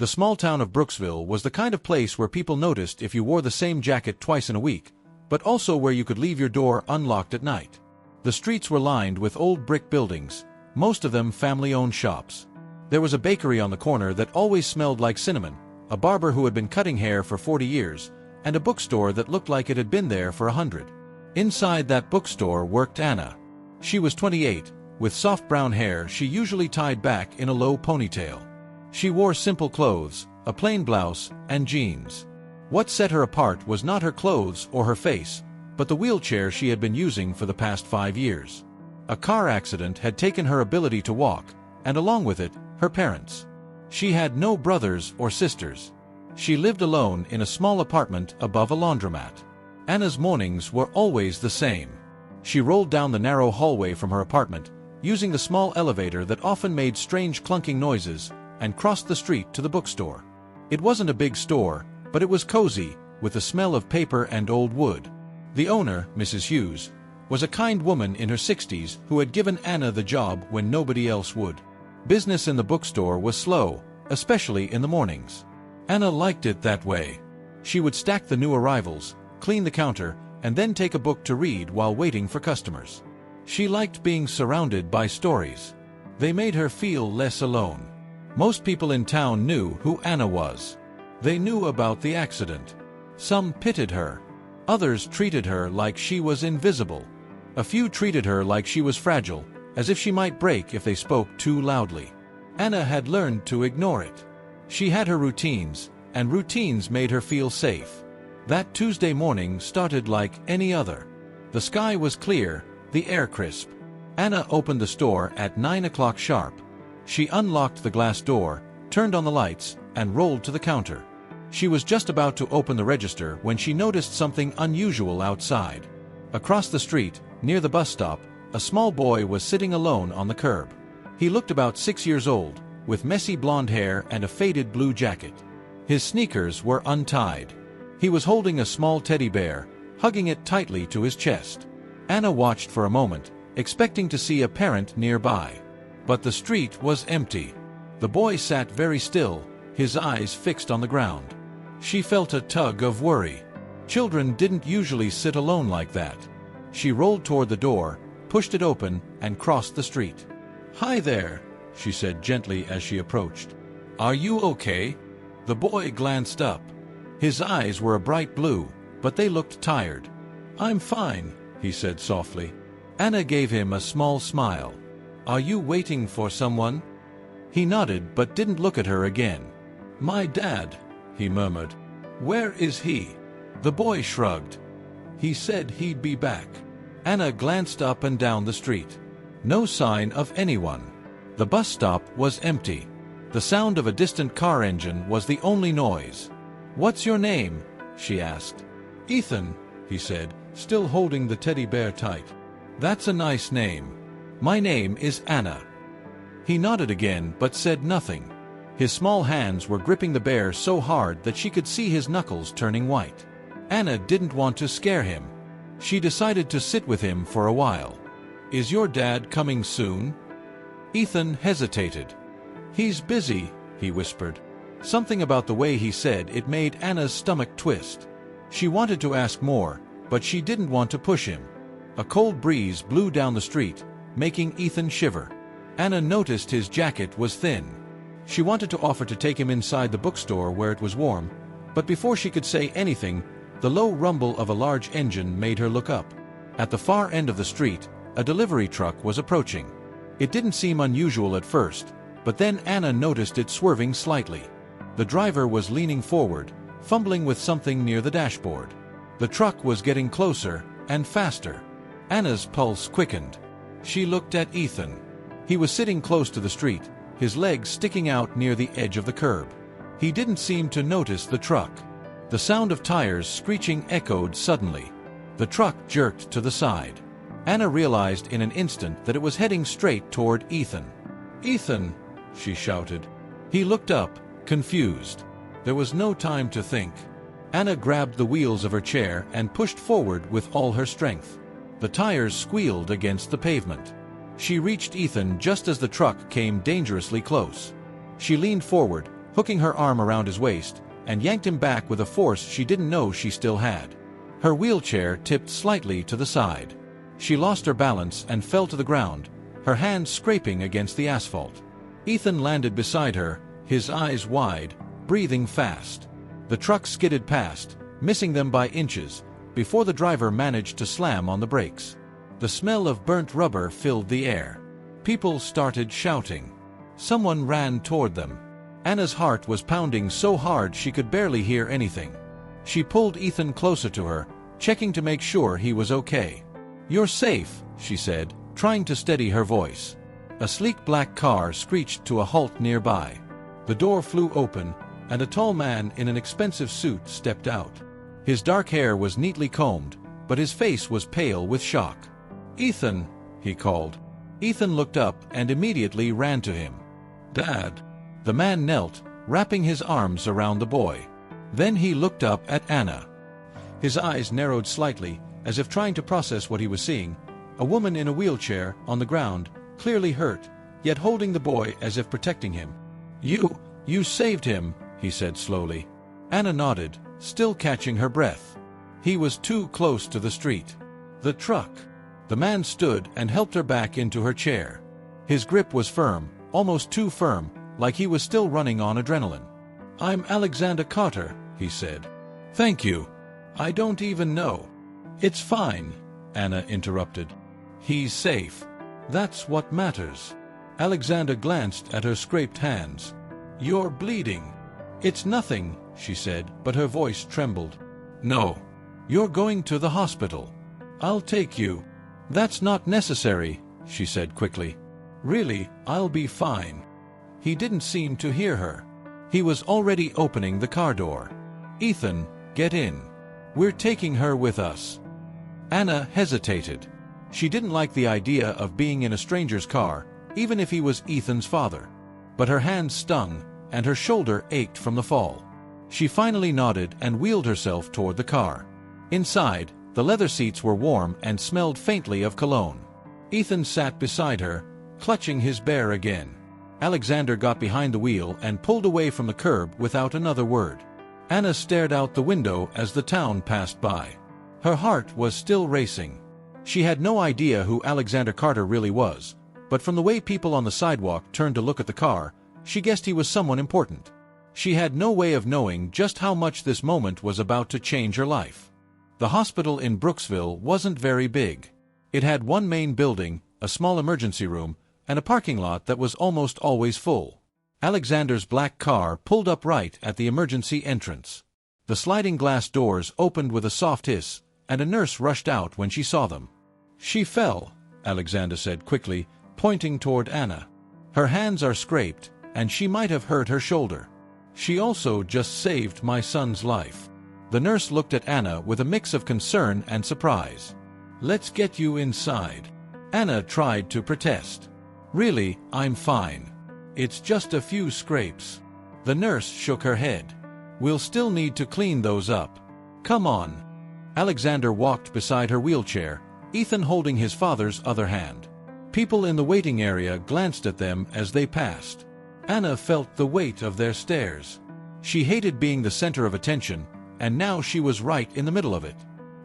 The small town of Brooksville was the kind of place where people noticed if you wore the same jacket twice in a week, but also where you could leave your door unlocked at night. The streets were lined with old brick buildings, most of them family-owned shops. There was a bakery on the corner that always smelled like cinnamon, a barber who had been cutting hair for 40 years, and a bookstore that looked like it had been there for 100. Inside that bookstore worked Anna. She was 28, with soft brown hair she usually tied back in a low ponytail. She wore simple clothes, a plain blouse, and jeans. What set her apart was not her clothes or her face, but the wheelchair she had been using for the past 5 years. A car accident had taken her ability to walk, and along with it, her parents. She had no brothers or sisters. She lived alone in a small apartment above a laundromat. Anna's mornings were always the same. She rolled down the narrow hallway from her apartment, using the small elevator that often made strange clunking noises, and crossed the street to the bookstore. It wasn't a big store, but it was cozy, with the smell of paper and old wood. The owner, Mrs. Hughes, was a kind woman in her 60s who had given Anna the job when nobody else would. Business in the bookstore was slow, especially in the mornings. Anna liked it that way. She would stack the new arrivals, clean the counter, and then take a book to read while waiting for customers. She liked being surrounded by stories. They made her feel less alone. Most people in town knew who Anna was. They knew about the accident. Some pitied her. Others treated her like she was invisible. A few treated her like she was fragile, as if she might break if they spoke too loudly. Anna had learned to ignore it. She had her routines, and routines made her feel safe. That Tuesday morning started like any other. The sky was clear, the air crisp. Anna opened the store at 9 o'clock sharp. She unlocked the glass door, turned on the lights, and rolled to the counter. She was just about to open the register when she noticed something unusual outside. Across the street, near the bus stop, a small boy was sitting alone on the curb. He looked about 6 years old, with messy blonde hair and a faded blue jacket. His sneakers were untied. He was holding a small teddy bear, hugging it tightly to his chest. Anna watched for a moment, expecting to see a parent nearby. But the street was empty. The boy sat very still, his eyes fixed on the ground. She felt a tug of worry. Children didn't usually sit alone like that. She rolled toward the door, pushed it open, and crossed the street. "Hi there," she said gently as she approached. "Are you okay?" The boy glanced up. His eyes were a bright blue, but they looked tired. "I'm fine," he said softly. Anna gave him a small smile. "Are you waiting for someone?" He nodded but didn't look at her again. "My dad," he murmured. "Where is he?" The boy shrugged. "He said he'd be back." Anna glanced up and down the street. No sign of anyone. The bus stop was empty. The sound of a distant car engine was the only noise. "What's your name?" she asked. "Ethan," he said, still holding the teddy bear tight. "That's a nice name. My name is Anna." He nodded again but said nothing. His small hands were gripping the bear so hard that she could see his knuckles turning white. Anna didn't want to scare him. She decided to sit with him for a while. "Is your dad coming soon?" Ethan hesitated. "He's busy," he whispered. Something about the way he said it made Anna's stomach twist. She wanted to ask more, but she didn't want to push him. A cold breeze blew down the street, making Ethan shiver. Anna noticed his jacket was thin. She wanted to offer to take him inside the bookstore where it was warm, but before she could say anything, the low rumble of a large engine made her look up. At the far end of the street, a delivery truck was approaching. It didn't seem unusual at first, but then Anna noticed it swerving slightly. The driver was leaning forward, fumbling with something near the dashboard. The truck was getting closer and faster. Anna's pulse quickened. She looked at Ethan. He was sitting close to the street, his legs sticking out near the edge of the curb. He didn't seem to notice the truck. The sound of tires screeching echoed suddenly. The truck jerked to the side. Anna realized in an instant that it was heading straight toward Ethan. "Ethan!" she shouted. He looked up, confused. There was no time to think. Anna grabbed the wheels of her chair and pushed forward with all her strength. The tires squealed against the pavement. She reached Ethan just as the truck came dangerously close. She leaned forward, hooking her arm around his waist, and yanked him back with a force she didn't know she still had. Her wheelchair tipped slightly to the side. She lost her balance and fell to the ground, her hands scraping against the asphalt. Ethan landed beside her, his eyes wide, breathing fast. The truck skidded past, missing them by inches, before the driver managed to slam on the brakes. The smell of burnt rubber filled the air. People started shouting. Someone ran toward them. Anna's heart was pounding so hard she could barely hear anything. She pulled Ethan closer to her, checking to make sure he was okay. "You're safe," she said, trying to steady her voice. A sleek black car screeched to a halt nearby. The door flew open, and a tall man in an expensive suit stepped out. His dark hair was neatly combed, but his face was pale with shock. "Ethan," he called. Ethan looked up and immediately ran to him. "Dad." The man knelt, wrapping his arms around the boy. Then he looked up at Anna. His eyes narrowed slightly, as if trying to process what he was seeing. A woman in a wheelchair, on the ground, clearly hurt, yet holding the boy as if protecting him. You saved him," he said slowly. Anna nodded, still catching her breath. He was too close to the street. "The truck." The man stood and helped her back into her chair. His grip was firm, almost too firm, like he was still running on adrenaline. "I'm Alexander Carter," he said. "Thank you. I don't even know." "It's fine," Anna interrupted. "He's safe. That's what matters." Alexander glanced at her scraped hands. "You're bleeding." "It's nothing," she said, but her voice trembled. "No. You're going to the hospital. I'll take you." "That's not necessary," she said quickly. "Really, I'll be fine." He didn't seem to hear her. He was already opening the car door. "Ethan, get in. We're taking her with us." Anna hesitated. She didn't like the idea of being in a stranger's car, even if he was Ethan's father. But her hands stung, and her shoulder ached from the fall. She finally nodded and wheeled herself toward the car. Inside, the leather seats were warm and smelled faintly of cologne. Ethan sat beside her, clutching his bear again. Alexander got behind the wheel and pulled away from the curb without another word. Anna stared out the window as the town passed by. Her heart was still racing. She had no idea who Alexander Carter really was, but from the way people on the sidewalk turned to look at the car, she guessed he was someone important. She had no way of knowing just how much this moment was about to change her life. The hospital in Brooksville wasn't very big. It had one main building, a small emergency room, and a parking lot that was almost always full. Alexander's black car pulled up right at the emergency entrance. The sliding glass doors opened with a soft hiss, and a nurse rushed out when she saw them. "She fell," Alexander said quickly, pointing toward Anna. "Her hands are scraped, and she might have hurt her shoulder. She also just saved my son's life." The nurse looked at Anna with a mix of concern and surprise. "Let's get you inside." Anna tried to protest. "Really, I'm fine. It's just a few scrapes." The nurse shook her head. "We'll still need to clean those up. Come on." Alexander walked beside her wheelchair, Ethan holding his father's other hand. People in the waiting area glanced at them as they passed. Anna felt the weight of their stares. She hated being the center of attention, and now she was right in the middle of it.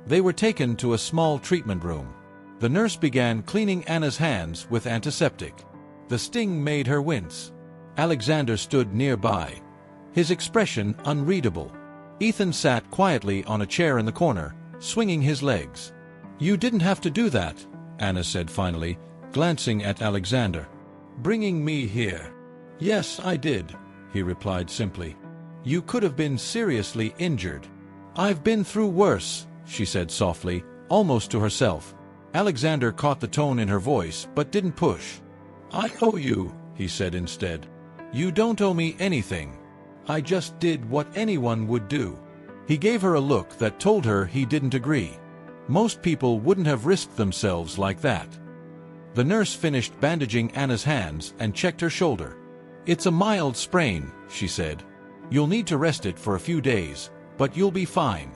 They were taken to a small treatment room. The nurse began cleaning Anna's hands with antiseptic. The sting made her wince. Alexander stood nearby, his expression unreadable. Ethan sat quietly on a chair in the corner, swinging his legs. "You didn't have to do that," Anna said finally, glancing at Alexander. "Bringing me here." "Yes, I did," he replied simply. "You could have been seriously injured." "I've been through worse," she said softly, almost to herself. Alexander caught the tone in her voice, but didn't push. "I owe you," he said instead. "You don't owe me anything. I just did what anyone would do." He gave her a look that told her he didn't agree. Most people wouldn't have risked themselves like that. The nurse finished bandaging Anna's hands and checked her shoulder. "It's a mild sprain," she said. "You'll need to rest it for a few days, but you'll be fine."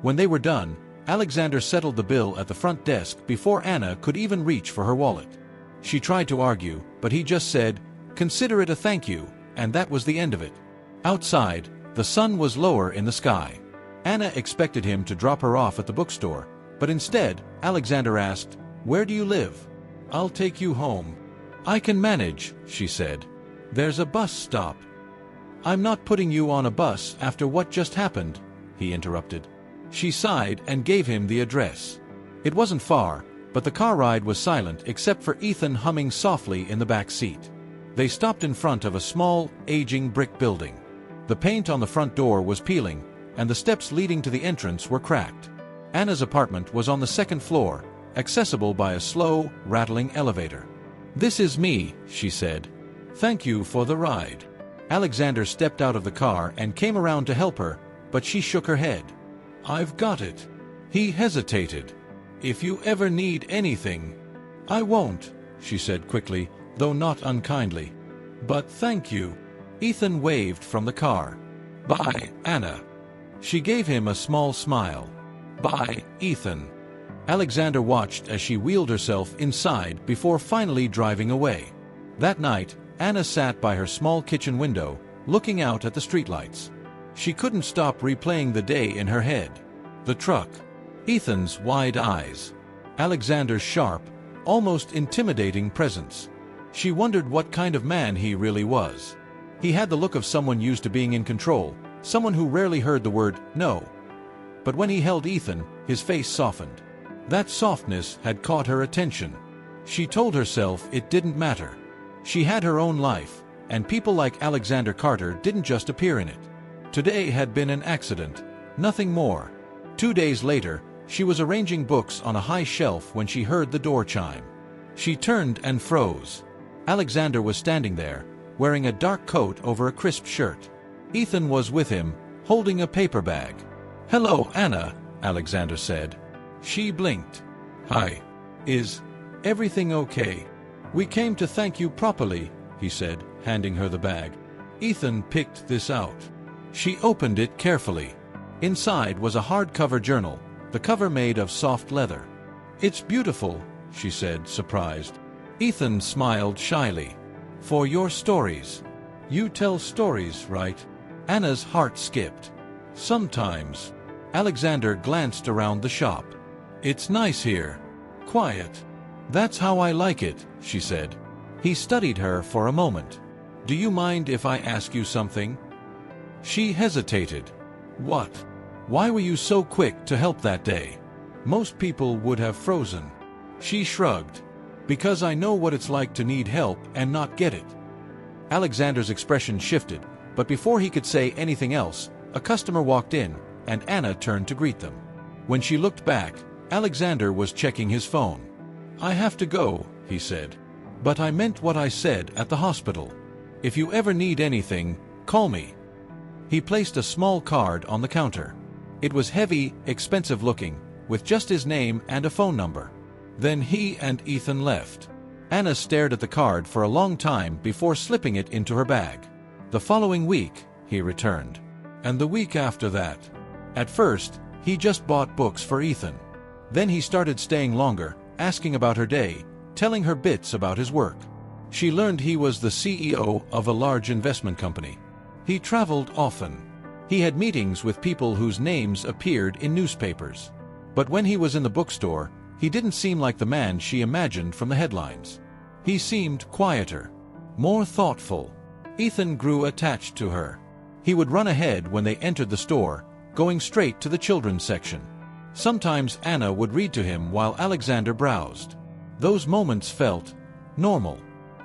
When they were done, Alexander settled the bill at the front desk before Anna could even reach for her wallet. She tried to argue, but he just said, "Consider it a thank you," and that was the end of it. Outside, the sun was lower in the sky. Anna expected him to drop her off at the bookstore, but instead, Alexander asked, "Where do you live?" "I'll take you home." "I can manage," she said. "There's a bus stop." "I'm not putting you on a bus after what just happened," he interrupted. She sighed and gave him the address. It wasn't far, but the car ride was silent except for Ethan humming softly in the back seat. They stopped in front of a small, aging brick building. The paint on the front door was peeling, and the steps leading to the entrance were cracked. Anna's apartment was on the second floor, accessible by a slow, rattling elevator. "This is me," she said. "Thank you for the ride." Alexander stepped out of the car and came around to help her, but she shook her head. "I've got it." He hesitated. "If you ever need anything—" "I won't," she said quickly, though not unkindly. "But thank you." Ethan waved from the car. "Bye, Anna." She gave him a small smile. "Bye, Ethan." Alexander watched as she wheeled herself inside before finally driving away. That night, Anna sat by her small kitchen window, looking out at the streetlights. She couldn't stop replaying the day in her head. The truck. Ethan's wide eyes. Alexander's sharp, almost intimidating presence. She wondered what kind of man he really was. He had the look of someone used to being in control, someone who rarely heard the word no. But when he held Ethan, his face softened. That softness had caught her attention. She told herself it didn't matter. She had her own life, and people like Alexander Carter didn't just appear in it. Today had been an accident, nothing more. 2 days later, she was arranging books on a high shelf when she heard the door chime. She turned and froze. Alexander was standing there, wearing a dark coat over a crisp shirt. Ethan was with him, holding a paper bag. "Hello, Anna," Alexander said. She blinked. "Hi. Is everything okay?" "We came to thank you properly," he said, handing her the bag. Ethan picked this out. She opened it carefully. Inside was a hardcover journal, the cover made of soft leather. "It's beautiful," she said, surprised. Ethan smiled shyly. "For your stories." "You tell stories, right?" Anna's heart skipped. "Sometimes." Alexander glanced around the shop. "It's nice here. Quiet." "That's how I like it," she said. He studied her for a moment. "Do you mind if I ask you something?" She hesitated. "What?" "Why were you so quick to help that day? Most people would have frozen." She shrugged. "Because I know what it's like to need help and not get it." Alexander's expression shifted, but before he could say anything else, a customer walked in, and Anna turned to greet them. When she looked back, Alexander was checking his phone. "I have to go," he said. "But I meant what I said at the hospital. If you ever need anything, call me." He placed a small card on the counter. It was heavy, expensive looking, with just his name and a phone number. Then he and Ethan left. Anna stared at the card for a long time before slipping it into her bag. The following week, he returned. And the week after that. At first, he just bought books for Ethan. Then he started staying longer, asking about her day, telling her bits about his work. She learned he was the CEO of a large investment company. He traveled often. He had meetings with people whose names appeared in newspapers. But when he was in the bookstore, he didn't seem like the man she imagined from the headlines. He seemed quieter, more thoughtful. Ethan grew attached to her. He would run ahead when they entered the store, going straight to the children's section. Sometimes Anna would read to him while Alexander browsed. Those moments felt normal,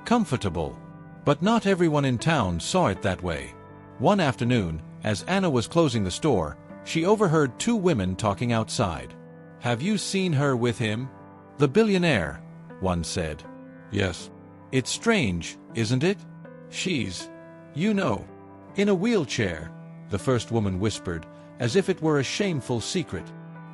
comfortable. But not everyone in town saw it that way. One afternoon, as Anna was closing the store, she overheard 2 women talking outside. "Have you seen her with him?" "The billionaire," one said. "Yes." "It's strange, isn't it? She's, in a wheelchair," the first woman whispered, as if it were a shameful secret.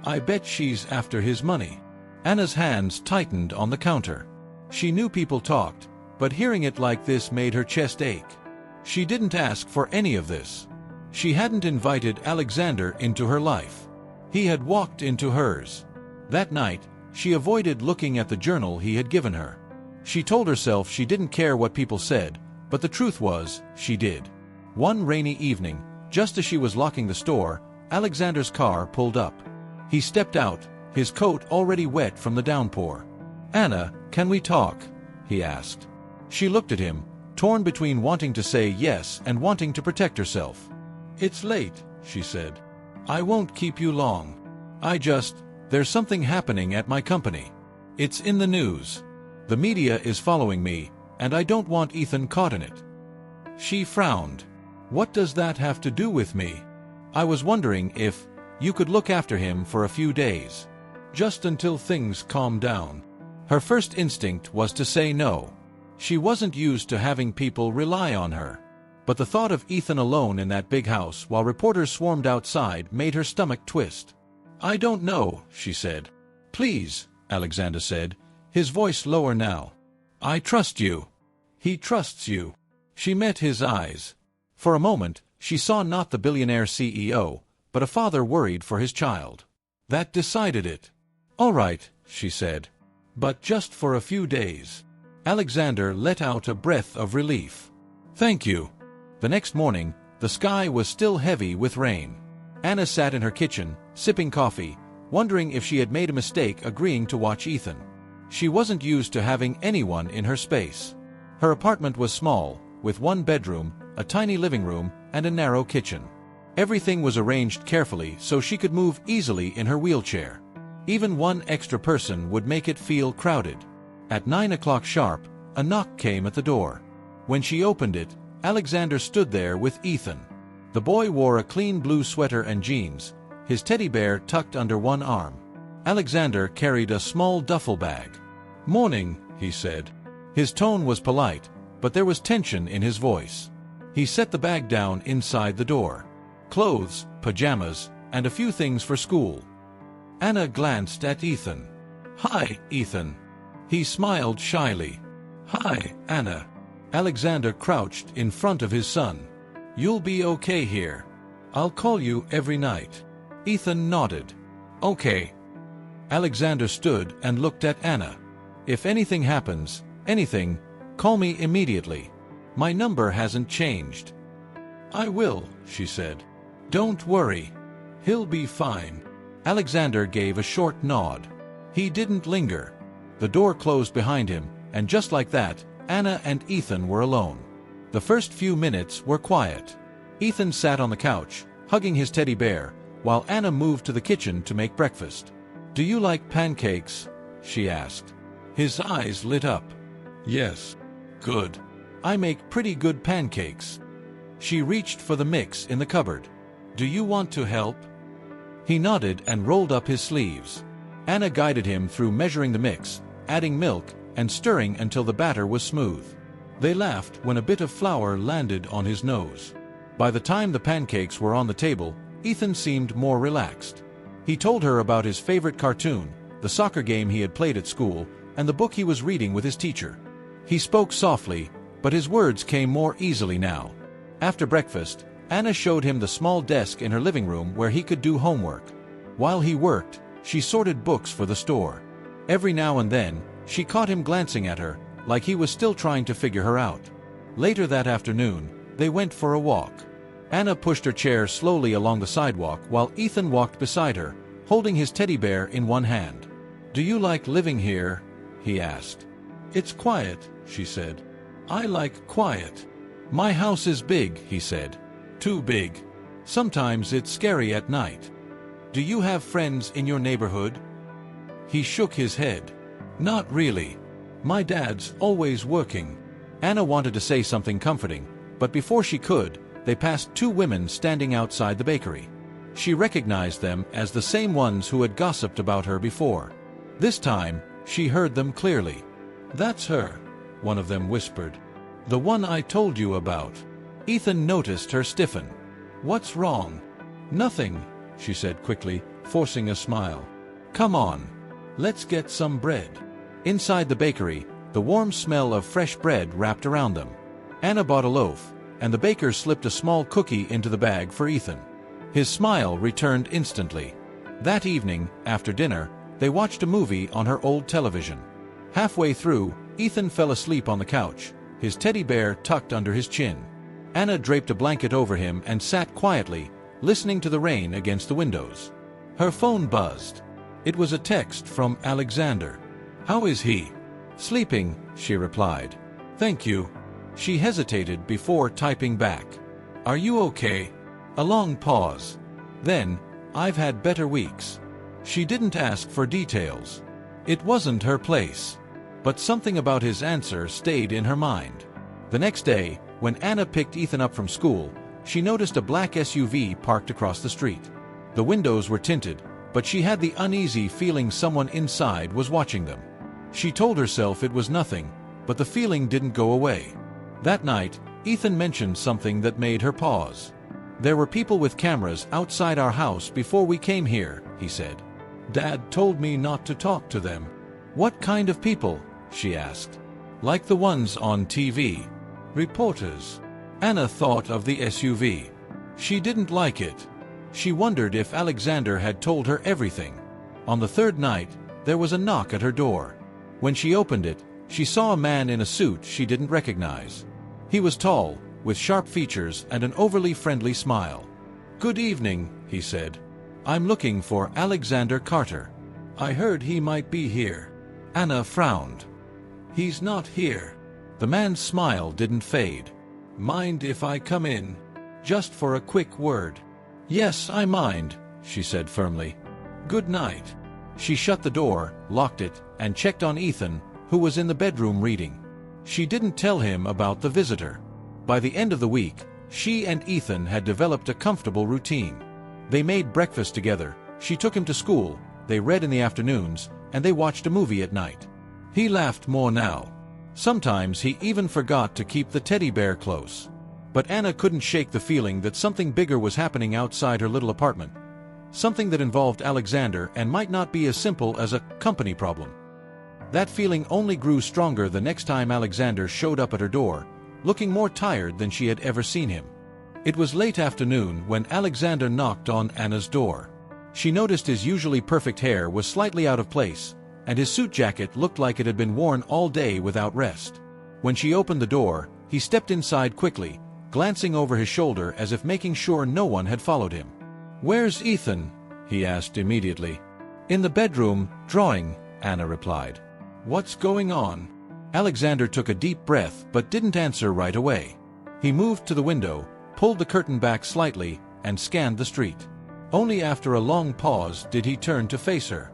"I bet she's after his money." Anna's hands tightened on the counter. She knew people talked, but hearing it like this made her chest ache. She didn't ask for any of this. She hadn't invited Alexander into her life. He had walked into hers. That night, she avoided looking at the journal he had given her. She told herself she didn't care what people said, but the truth was, she did. One rainy evening, just as she was locking the store, Alexander's car pulled up. He stepped out, his coat already wet from the downpour. "Anna, can we talk?" he asked. She looked at him, torn between wanting to say yes and wanting to protect herself. "It's late," she said. "I won't keep you long. There's something happening at my company. It's in the news. The media is following me, and I don't want Ethan caught in it." She frowned. "What does that have to do with me? I was wondering if you could look after him for a few days. Just until things calm down." Her first instinct was to say no. She wasn't used to having people rely on her. But the thought of Ethan alone in that big house while reporters swarmed outside made her stomach twist. "I don't know," she said. "Please," Alexander said, his voice lower now. "I trust you." "He trusts you." She met his eyes. For a moment, she saw not the billionaire CEO, but a father worried for his child. That decided it. "All right," she said. "But just for a few days." Alexander let out a breath of relief. "Thank you." The next morning, the sky was still heavy with rain. Anna sat in her kitchen, sipping coffee, wondering if she had made a mistake agreeing to watch Ethan. She wasn't used to having anyone in her space. Her apartment was small, with one bedroom, a tiny living room, and a narrow kitchen. Everything was arranged carefully so she could move easily in her wheelchair. Even one extra person would make it feel crowded. At 9 o'clock sharp, a knock came at the door. When she opened it, Alexander stood there with Ethan. The boy wore a clean blue sweater and jeans, his teddy bear tucked under one arm. Alexander carried a small duffel bag. "Morning," he said. His tone was polite, but there was tension in his voice. He set the bag down inside the door. Clothes, pajamas, and a few things for school. Anna glanced at Ethan. "Hi, Ethan." He smiled shyly. "Hi, Anna." Alexander crouched in front of his son. "You'll be okay here. I'll call you every night." Ethan nodded. "Okay." Alexander stood and looked at Anna. "If anything happens, anything, call me immediately. My number hasn't changed." "I will," she said. "Don't worry. He'll be fine." Alexander gave a short nod. He didn't linger. The door closed behind him, and just like that, Anna and Ethan were alone. The first few minutes were quiet. Ethan sat on the couch, hugging his teddy bear, while Anna moved to the kitchen to make breakfast. "Do you like pancakes?" she asked. His eyes lit up. "Yes." "Good. I make pretty good pancakes." She reached for the mix in the cupboard. "Do you want to help?" He nodded and rolled up his sleeves. Anna guided him through measuring the mix, adding milk, and stirring until the batter was smooth. They laughed when a bit of flour landed on his nose. By the time the pancakes were on the table, Ethan seemed more relaxed. He told her about his favorite cartoon, the soccer game he had played at school, and the book he was reading with his teacher. He spoke softly, but his words came more easily now. After breakfast, Anna showed him the small desk in her living room where he could do homework. While he worked, she sorted books for the store. Every now and then, she caught him glancing at her, like he was still trying to figure her out. Later that afternoon, they went for a walk. Anna pushed her chair slowly along the sidewalk while Ethan walked beside her, holding his teddy bear in one hand. "Do you like living here?" he asked. "It's quiet," she said. "I like quiet." "My house is big," he said. "Too big. Sometimes it's scary at night." "Do you have friends in your neighborhood?" He shook his head. "Not really. My dad's always working." Anna wanted to say something comforting, but before she could, they passed two women standing outside the bakery. She recognized them as the same ones who had gossiped about her before. This time, she heard them clearly. "That's her," one of them whispered. "The one I told you about." Ethan noticed her stiffen. "What's wrong?" "Nothing," she said quickly, forcing a smile. "Come on. Let's get some bread." Inside the bakery, the warm smell of fresh bread wrapped around them. Anna bought a loaf, and the baker slipped a small cookie into the bag for Ethan. His smile returned instantly. That evening, after dinner, they watched a movie on her old television. Halfway through, Ethan fell asleep on the couch, his teddy bear tucked under his chin. Anna draped a blanket over him and sat quietly, listening to the rain against the windows. Her phone buzzed. It was a text from Alexander. "How is he?" "Sleeping," she replied. "Thank you." She hesitated before typing back. "Are you okay?" A long pause. Then, "I've had better weeks." She didn't ask for details. It wasn't her place. But something about his answer stayed in her mind. The next day, when Anna picked Ethan up from school, she noticed a black SUV parked across the street. The windows were tinted, but she had the uneasy feeling someone inside was watching them. She told herself it was nothing, but the feeling didn't go away. That night, Ethan mentioned something that made her pause. "There were people with cameras outside our house before we came here," he said. "Dad told me not to talk to them." "What kind of people?" she asked. "Like the ones on TV. Reporters." Anna thought of the SUV. She didn't like it. She wondered if Alexander had told her everything. On the third night, there was a knock at her door. When she opened it, she saw a man in a suit she didn't recognize. He was tall, with sharp features and an overly friendly smile. "Good evening," he said. "I'm looking for Alexander Carter. I heard he might be here." Anna frowned. "He's not here." The man's smile didn't fade. "Mind if I come in? Just for a quick word." "Yes, I mind," she said firmly. "Good night." She shut the door, locked it, and checked on Ethan, who was in the bedroom reading. She didn't tell him about the visitor. By the end of the week, she and Ethan had developed a comfortable routine. They made breakfast together, she took him to school, they read in the afternoons, and they watched a movie at night. He laughed more now. Sometimes he even forgot to keep the teddy bear close. But Anna couldn't shake the feeling that something bigger was happening outside her little apartment. Something that involved Alexander and might not be as simple as a company problem. That feeling only grew stronger the next time Alexander showed up at her door, looking more tired than she had ever seen him. It was late afternoon when Alexander knocked on Anna's door. She noticed his usually perfect hair was slightly out of place, and his suit jacket looked like it had been worn all day without rest. When she opened the door, he stepped inside quickly, glancing over his shoulder as if making sure no one had followed him. "Where's Ethan?" he asked immediately. "In the bedroom, drawing," Anna replied. "What's going on?" Alexander took a deep breath but didn't answer right away. He moved to the window, pulled the curtain back slightly, and scanned the street. Only after a long pause did he turn to face her.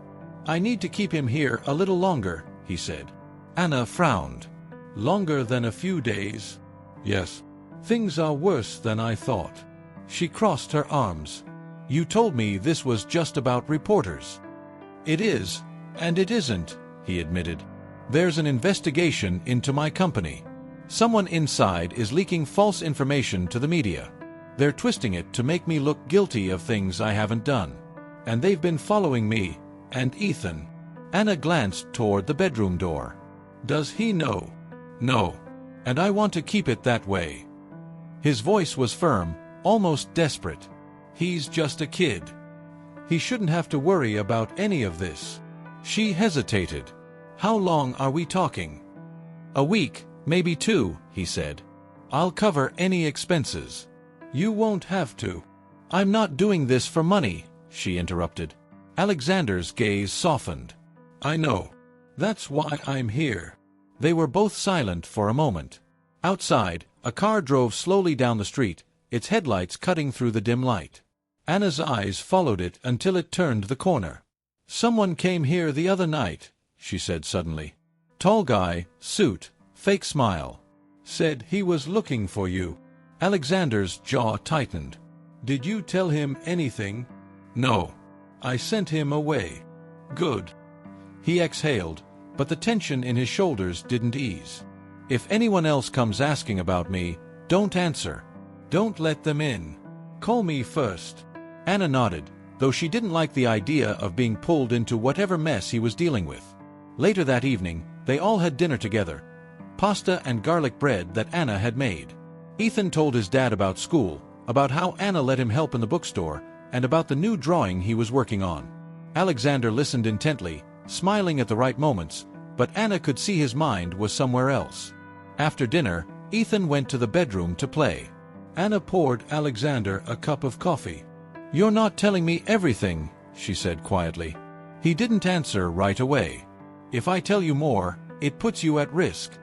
"I need to keep him here a little longer," he said. Anna frowned. "Longer than a few days?" "Yes. Things are worse than I thought." She crossed her arms. "You told me this was just about reporters." "It is, and it isn't," he admitted. "There's an investigation into my company. Someone inside is leaking false information to the media. They're twisting it to make me look guilty of things I haven't done. And they've been following me, and Ethan." Anna glanced toward the bedroom door. "Does he know?" "No. And I want to keep it that way." His voice was firm, almost desperate. "He's just a kid. He shouldn't have to worry about any of this." She hesitated. "How long are we talking?" "A week, maybe 2, he said. "I'll cover any expenses." "You won't have to." "I'm not doing this for money," she interrupted. Alexander's gaze softened. "I know. That's why I'm here." They were both silent for a moment. Outside, a car drove slowly down the street, its headlights cutting through the dim light. Anna's eyes followed it until it turned the corner. "Someone came here the other night," she said suddenly. "Tall guy, suit, fake smile. Said he was looking for you." Alexander's jaw tightened. "Did you tell him anything?" "No. I sent him away." "Good." He exhaled, but the tension in his shoulders didn't ease. "If anyone else comes asking about me, don't answer. Don't let them in. Call me first." Anna nodded, though she didn't like the idea of being pulled into whatever mess he was dealing with. Later that evening, they all had dinner together, pasta and garlic bread that Anna had made. Ethan told his dad about school, about how Anna let him help in the bookstore, and about the new drawing he was working on. Alexander listened intently, smiling at the right moments, but Anna could see his mind was somewhere else. After dinner, Ethan went to the bedroom to play. Anna poured Alexander a cup of coffee. "You're not telling me everything," she said quietly. He didn't answer right away. "If I tell you more, it puts you at risk."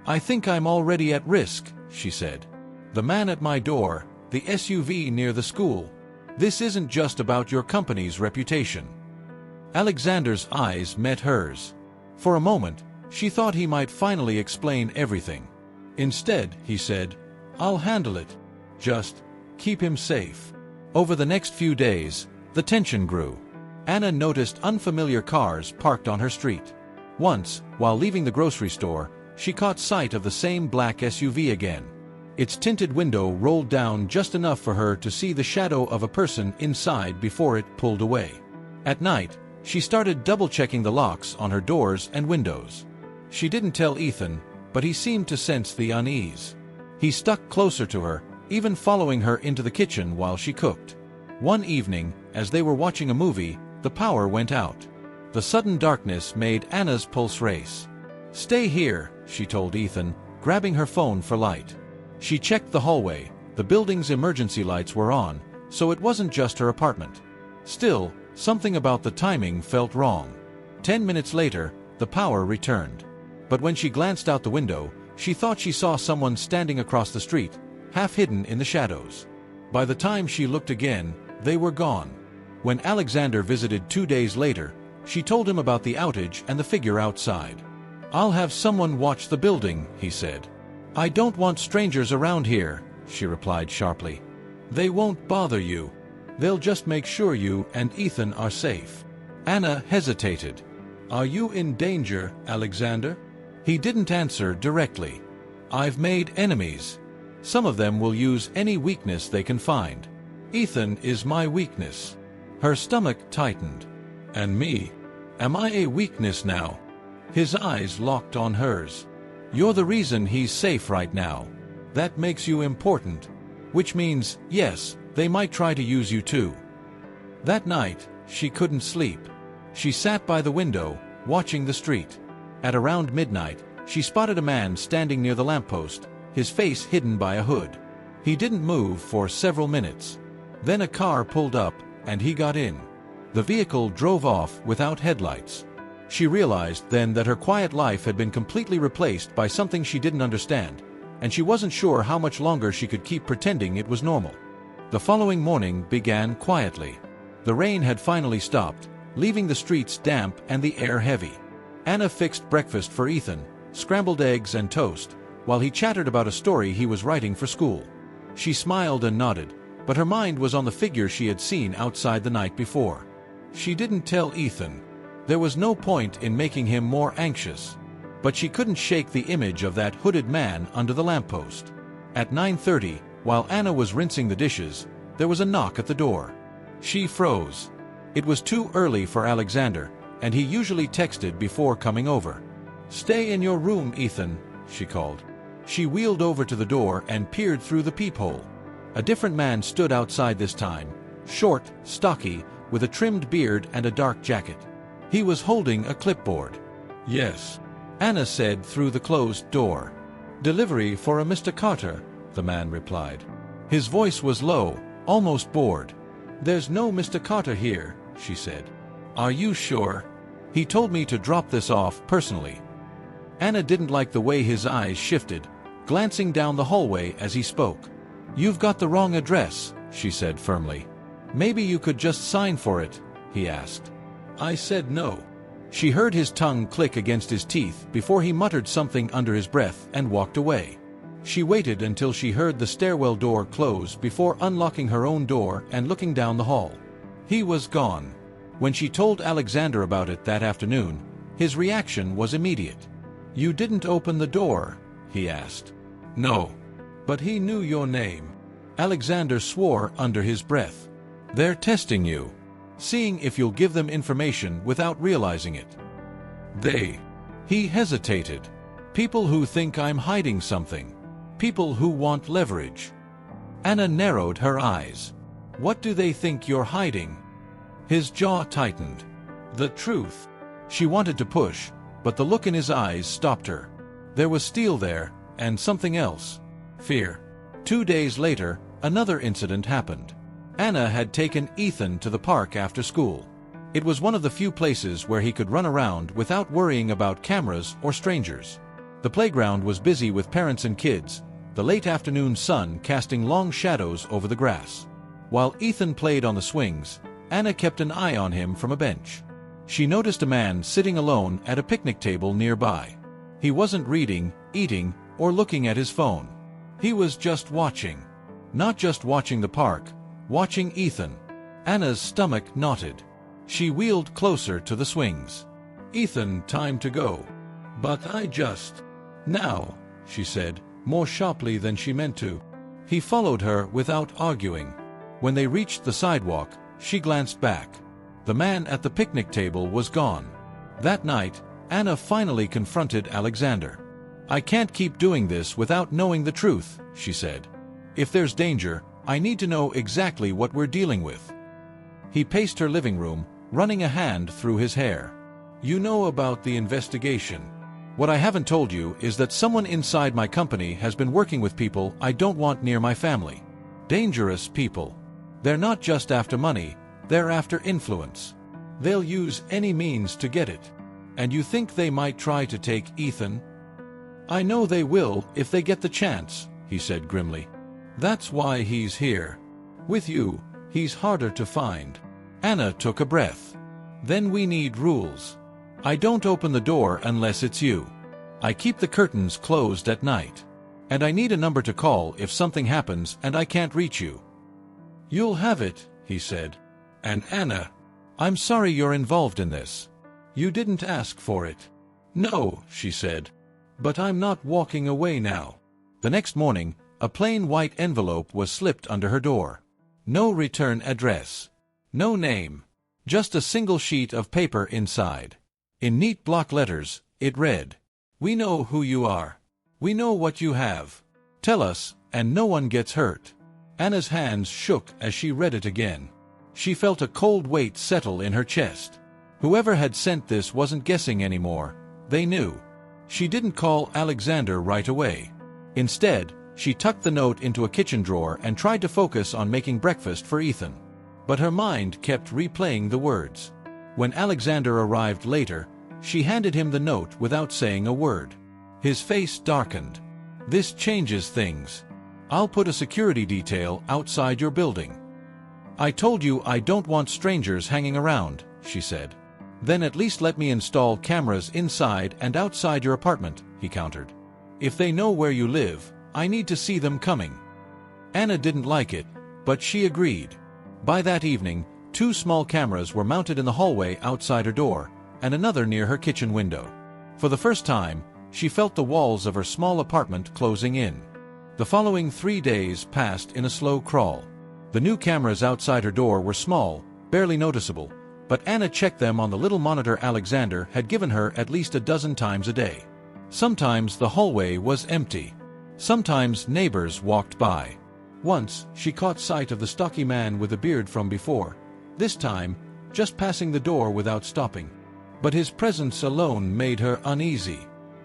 "I think I'm already at risk," she said. "The man at my door, the SUV near the school. This isn't just about your company's reputation." Alexander's eyes met hers. For a moment, she thought he might finally explain everything. Instead, he said, "I'll handle it. Just keep him safe." Over the next few days, the tension grew. Anna noticed unfamiliar cars parked on her street. Once, while leaving the grocery store, she caught sight of the same black SUV again. Its tinted window rolled down just enough for her to see the shadow of a person inside before it pulled away. At night, she started double-checking the locks on her doors and windows. She didn't tell Ethan, but he seemed to sense the unease. He stuck closer to her, even following her into the kitchen while she cooked. One evening, as they were watching a movie, the power went out. The sudden darkness made Anna's pulse race. "Stay here," she told Ethan, grabbing her phone for light. She checked the hallway. The building's emergency lights were on, so it wasn't just her apartment. Still, something about the timing felt wrong. 10 minutes later, the power returned. But when she glanced out the window, she thought she saw someone standing across the street, half hidden in the shadows. By the time she looked again, they were gone. When Alexander visited 2 days later, she told him about the outage and the figure outside. "I'll have someone watch the building," he said. "I don't want strangers around here," she replied sharply. "They won't bother you. They'll just make sure you and Ethan are safe." Anna hesitated. "Are you in danger, Alexander?" He didn't answer directly. "I've made enemies. Some of them will use any weakness they can find. Ethan is my weakness." Her stomach tightened. "And me? Am I a weakness now?" His eyes locked on hers. "You're the reason he's safe right now. That makes you important. Which means, yes, they might try to use you too." That night, she couldn't sleep. She sat by the window, watching the street. At around midnight, she spotted a man standing near the lamppost, his face hidden by a hood. He didn't move for several minutes. Then a car pulled up, and he got in. The vehicle drove off without headlights. She realized then that her quiet life had been completely replaced by something she didn't understand, and she wasn't sure how much longer she could keep pretending it was normal. The following morning began quietly. The rain had finally stopped, leaving the streets damp and the air heavy. Anna fixed breakfast for Ethan, scrambled eggs and toast, while he chattered about a story he was writing for school. She smiled and nodded, but her mind was on the figure she had seen outside the night before. She didn't tell Ethan. There was no point in making him more anxious. But she couldn't shake the image of that hooded man under the lamppost. At 9:30, while Anna was rinsing the dishes, there was a knock at the door. She froze. It was too early for Alexander, and he usually texted before coming over. "Stay in your room, Ethan," she called. She wheeled over to the door and peered through the peephole. A different man stood outside this time, short, stocky, with a trimmed beard and a dark jacket. He was holding a clipboard. "Yes," Anna said through the closed door. "Delivery for a Mr. Carter," the man replied. His voice was low, almost bored. "There's no Mr. Carter here," she said. "Are you sure? He told me to drop this off personally." Anna didn't like the way his eyes shifted, glancing down the hallway as he spoke. "You've got the wrong address," she said firmly. "Maybe you could just sign for it," he asked. I said no. She heard his tongue click against his teeth before he muttered something under his breath and walked away. She waited until she heard the stairwell door close before unlocking her own door and looking down the hall. He was gone. When she told Alexander about it that afternoon, his reaction was immediate. "You didn't open the door?" he asked. "No. But he knew your name." Alexander swore under his breath. "They're testing you. Seeing if you'll give them information without realizing it." "They?" He hesitated. "People who think I'm hiding something. People who want leverage." Anna narrowed her eyes. "What do they think you're hiding?" His jaw tightened. "The truth." She wanted to push, but the look in his eyes stopped her. There was steel there, and something else. Fear. 2 days later, another incident happened. Anna had taken Ethan to the park after school. It was one of the few places where he could run around without worrying about cameras or strangers. The playground was busy with parents and kids, the late afternoon sun casting long shadows over the grass. While Ethan played on the swings, Anna kept an eye on him from a bench. She noticed a man sitting alone at a picnic table nearby. He wasn't reading, eating, or looking at his phone. He was just watching. Not just watching the park, watching Ethan. Anna's stomach knotted. She wheeled closer to the swings. "Ethan, time to go." "But I just—" "Now," she said, more sharply than she meant to. He followed her without arguing. When they reached the sidewalk, she glanced back. The man at the picnic table was gone. That night, Anna finally confronted Alexander. "I can't keep doing this without knowing the truth," she said. "If there's danger, I need to know exactly what we're dealing with." He paced her living room, running a hand through his hair. "You know about the investigation. What I haven't told you is that someone inside my company has been working with people I don't want near my family. Dangerous people. They're not just after money, they're after influence. They'll use any means to get it. And you think they might try to take Ethan?" "I know they will if they get the chance," he said grimly. "That's why he's here. With you, he's harder to find." Anna took a breath. "Then we need rules. I don't open the door unless it's you. I keep the curtains closed at night. And I need a number to call if something happens and I can't reach you." "You'll have it," he said. "And Anna, I'm sorry you're involved in this. You didn't ask for it." "No," she said. "But I'm not walking away now." The next morning, a plain white envelope was slipped under her door. No return address. No name. Just a single sheet of paper inside. In neat block letters, it read, "We know who you are. We know what you have. Tell us, and no one gets hurt." Anna's hands shook as she read it again. She felt a cold weight settle in her chest. Whoever had sent this wasn't guessing anymore. They knew. She didn't call Alexander right away. Instead, she tucked the note into a kitchen drawer and tried to focus on making breakfast for Ethan. But her mind kept replaying the words. When Alexander arrived later, she handed him the note without saying a word. His face darkened. "This changes things. I'll put a security detail outside your building." "I told you I don't want strangers hanging around," she said. "Then at least let me install cameras inside and outside your apartment," he countered. "If they know where you live, I need to see them coming." Anna didn't like it, but she agreed. By that evening, 2 small cameras were mounted in the hallway outside her door, and another near her kitchen window. For the first time, she felt the walls of her small apartment closing in. The following 3 days passed in a slow crawl. The new cameras outside her door were small, barely noticeable, but Anna checked them on the little monitor Alexander had given her at least a dozen times a day. Sometimes the hallway was empty. Sometimes neighbors walked by. Once, she caught sight of the stocky man with the beard from before, this time, just passing the door without stopping. But his presence alone made her uneasy.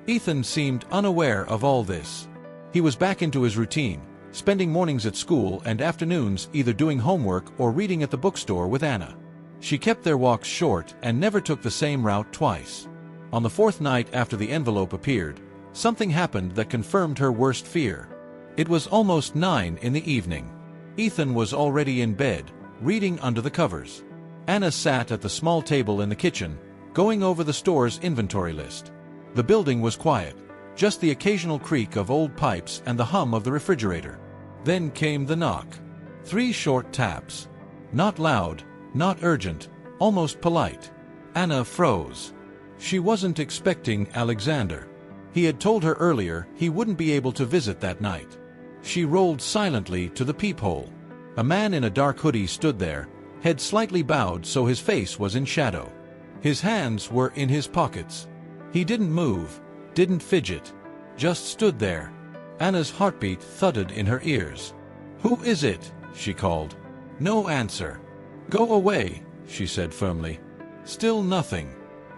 Ethan seemed unaware of all this. He was back into his routine, spending mornings at school and afternoons either doing homework or reading at the bookstore with Anna. She kept their walks short and never took the same route twice. On the 4th night after the envelope appeared, something happened that confirmed her worst fear. It was almost 9 in the evening. Ethan was already in bed, reading under the covers. Anna sat at the small table in the kitchen, going over the store's inventory list. The building was quiet, just the occasional creak of old pipes and the hum of the refrigerator. Then came the knock. 3 short taps. Not loud, not urgent, almost polite. Anna froze. She wasn't expecting Alexander. He had told her earlier he wouldn't be able to visit that night. She rolled silently to the peephole. A man in a dark hoodie stood there, head slightly bowed so his face was in shadow. His hands were in his pockets. He didn't move, didn't fidget, just stood there. Anna's heartbeat thudded in her ears. "Who is it?" she called. No answer. "Go away," she said firmly. Still nothing.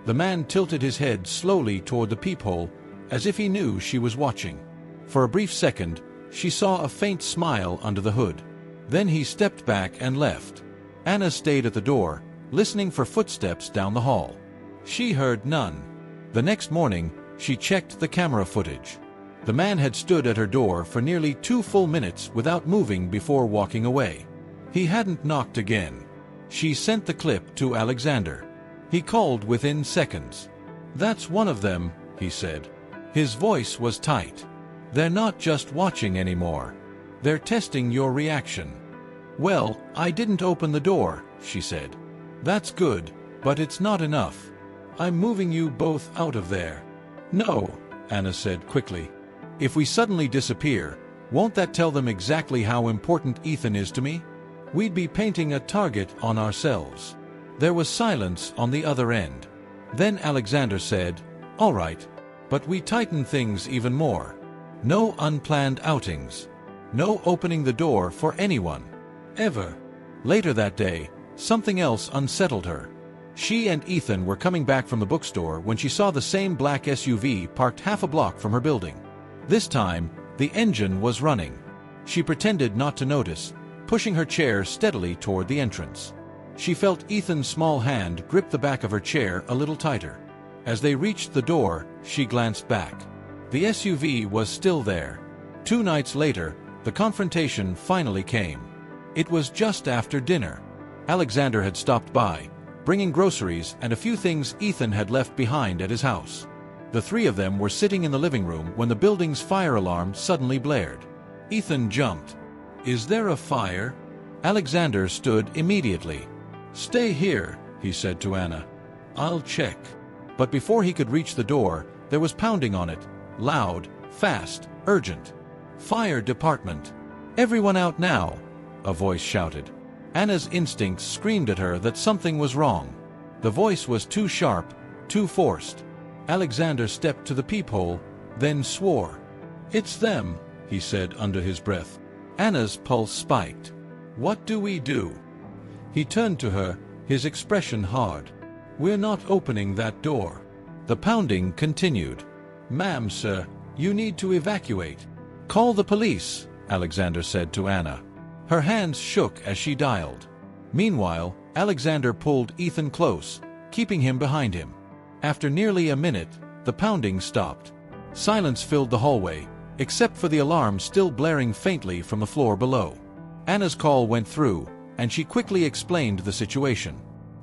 The man tilted his head slowly toward the peephole, as if he knew she was watching. For a brief second, She saw a faint smile under the hood. Then he stepped back and left. Anna stayed at the door, listening for footsteps down the hall. She heard none. The next morning, she checked the camera footage. The man had stood at her door for nearly 2 full minutes without moving before walking away. He hadn't knocked again. She sent the clip to Alexander. He called within seconds. "That's one of them," he said. His voice was tight. "They're not just watching anymore. They're testing your reaction." "Well, I didn't open the door," she said. "That's good, but it's not enough. I'm moving you both out of there." "No," Anna said quickly. "If we suddenly disappear, won't that tell them exactly how important Ethan is to me? We'd be painting a target on ourselves." There was silence on the other end. Then Alexander said, "All right, but we tighten things even more. No unplanned outings. No opening the door for anyone. Ever." Later that day, something else unsettled her. She and Ethan were coming back from the bookstore when she saw the same black SUV parked half a block from her building. This time, the engine was running. She pretended not to notice, pushing her chair steadily toward the entrance. She felt Ethan's small hand grip the back of her chair a little tighter. As they reached the door, she glanced back. The SUV was still there. 2 nights later, the confrontation finally came. It was just after dinner. Alexander had stopped by, bringing groceries and a few things Ethan had left behind at his house. The 3 of them were sitting in the living room when the building's fire alarm suddenly blared. Ethan jumped. "Is there a fire?" Alexander stood immediately. "Stay here," he said to Anna. "I'll check." But before he could reach the door, there was pounding on it. Loud, fast, urgent. "Fire department. Everyone out now," a voice shouted. Anna's instincts screamed at her that something was wrong. The voice was too sharp, too forced. Alexander stepped to the peephole, then swore. "It's them," he said under his breath. Anna's pulse spiked. "What do we do?" He turned to her, his expression hard. "We're not opening that door." The pounding continued. "Ma'am, sir, you need to evacuate." "Call the police," Alexander said to Anna. Her hands shook as she dialed. Meanwhile, Alexander pulled Ethan close, keeping him behind him. After nearly a minute, the pounding stopped. Silence filled the hallway, except for the alarm still blaring faintly from the floor below. Anna's call went through, and she quickly explained the situation.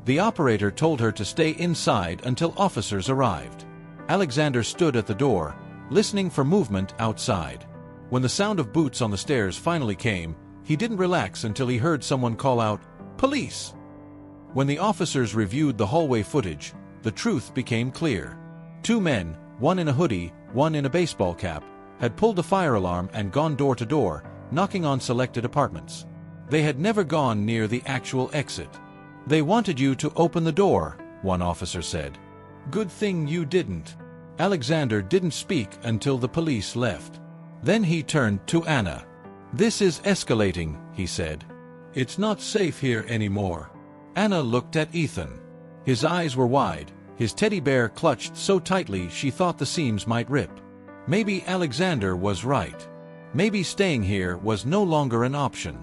The operator told her to stay inside until officers arrived. Alexander stood at the door, listening for movement outside. When the sound of boots on the stairs finally came, he didn't relax until he heard someone call out, "Police!" When the officers reviewed the hallway footage, the truth became clear. 2 men, one in a hoodie, one in a baseball cap, had pulled the fire alarm and gone door to door, knocking on selected apartments. They had never gone near the actual exit. "They wanted you to open the door," one officer said. "Good thing you didn't." Alexander didn't speak until the police left. Then he turned to Anna. "This is escalating," he said. "It's not safe here anymore." Anna looked at Ethan. His eyes were wide, his teddy bear clutched so tightly she thought the seams might rip. Maybe Alexander was right. Maybe staying here was no longer an option.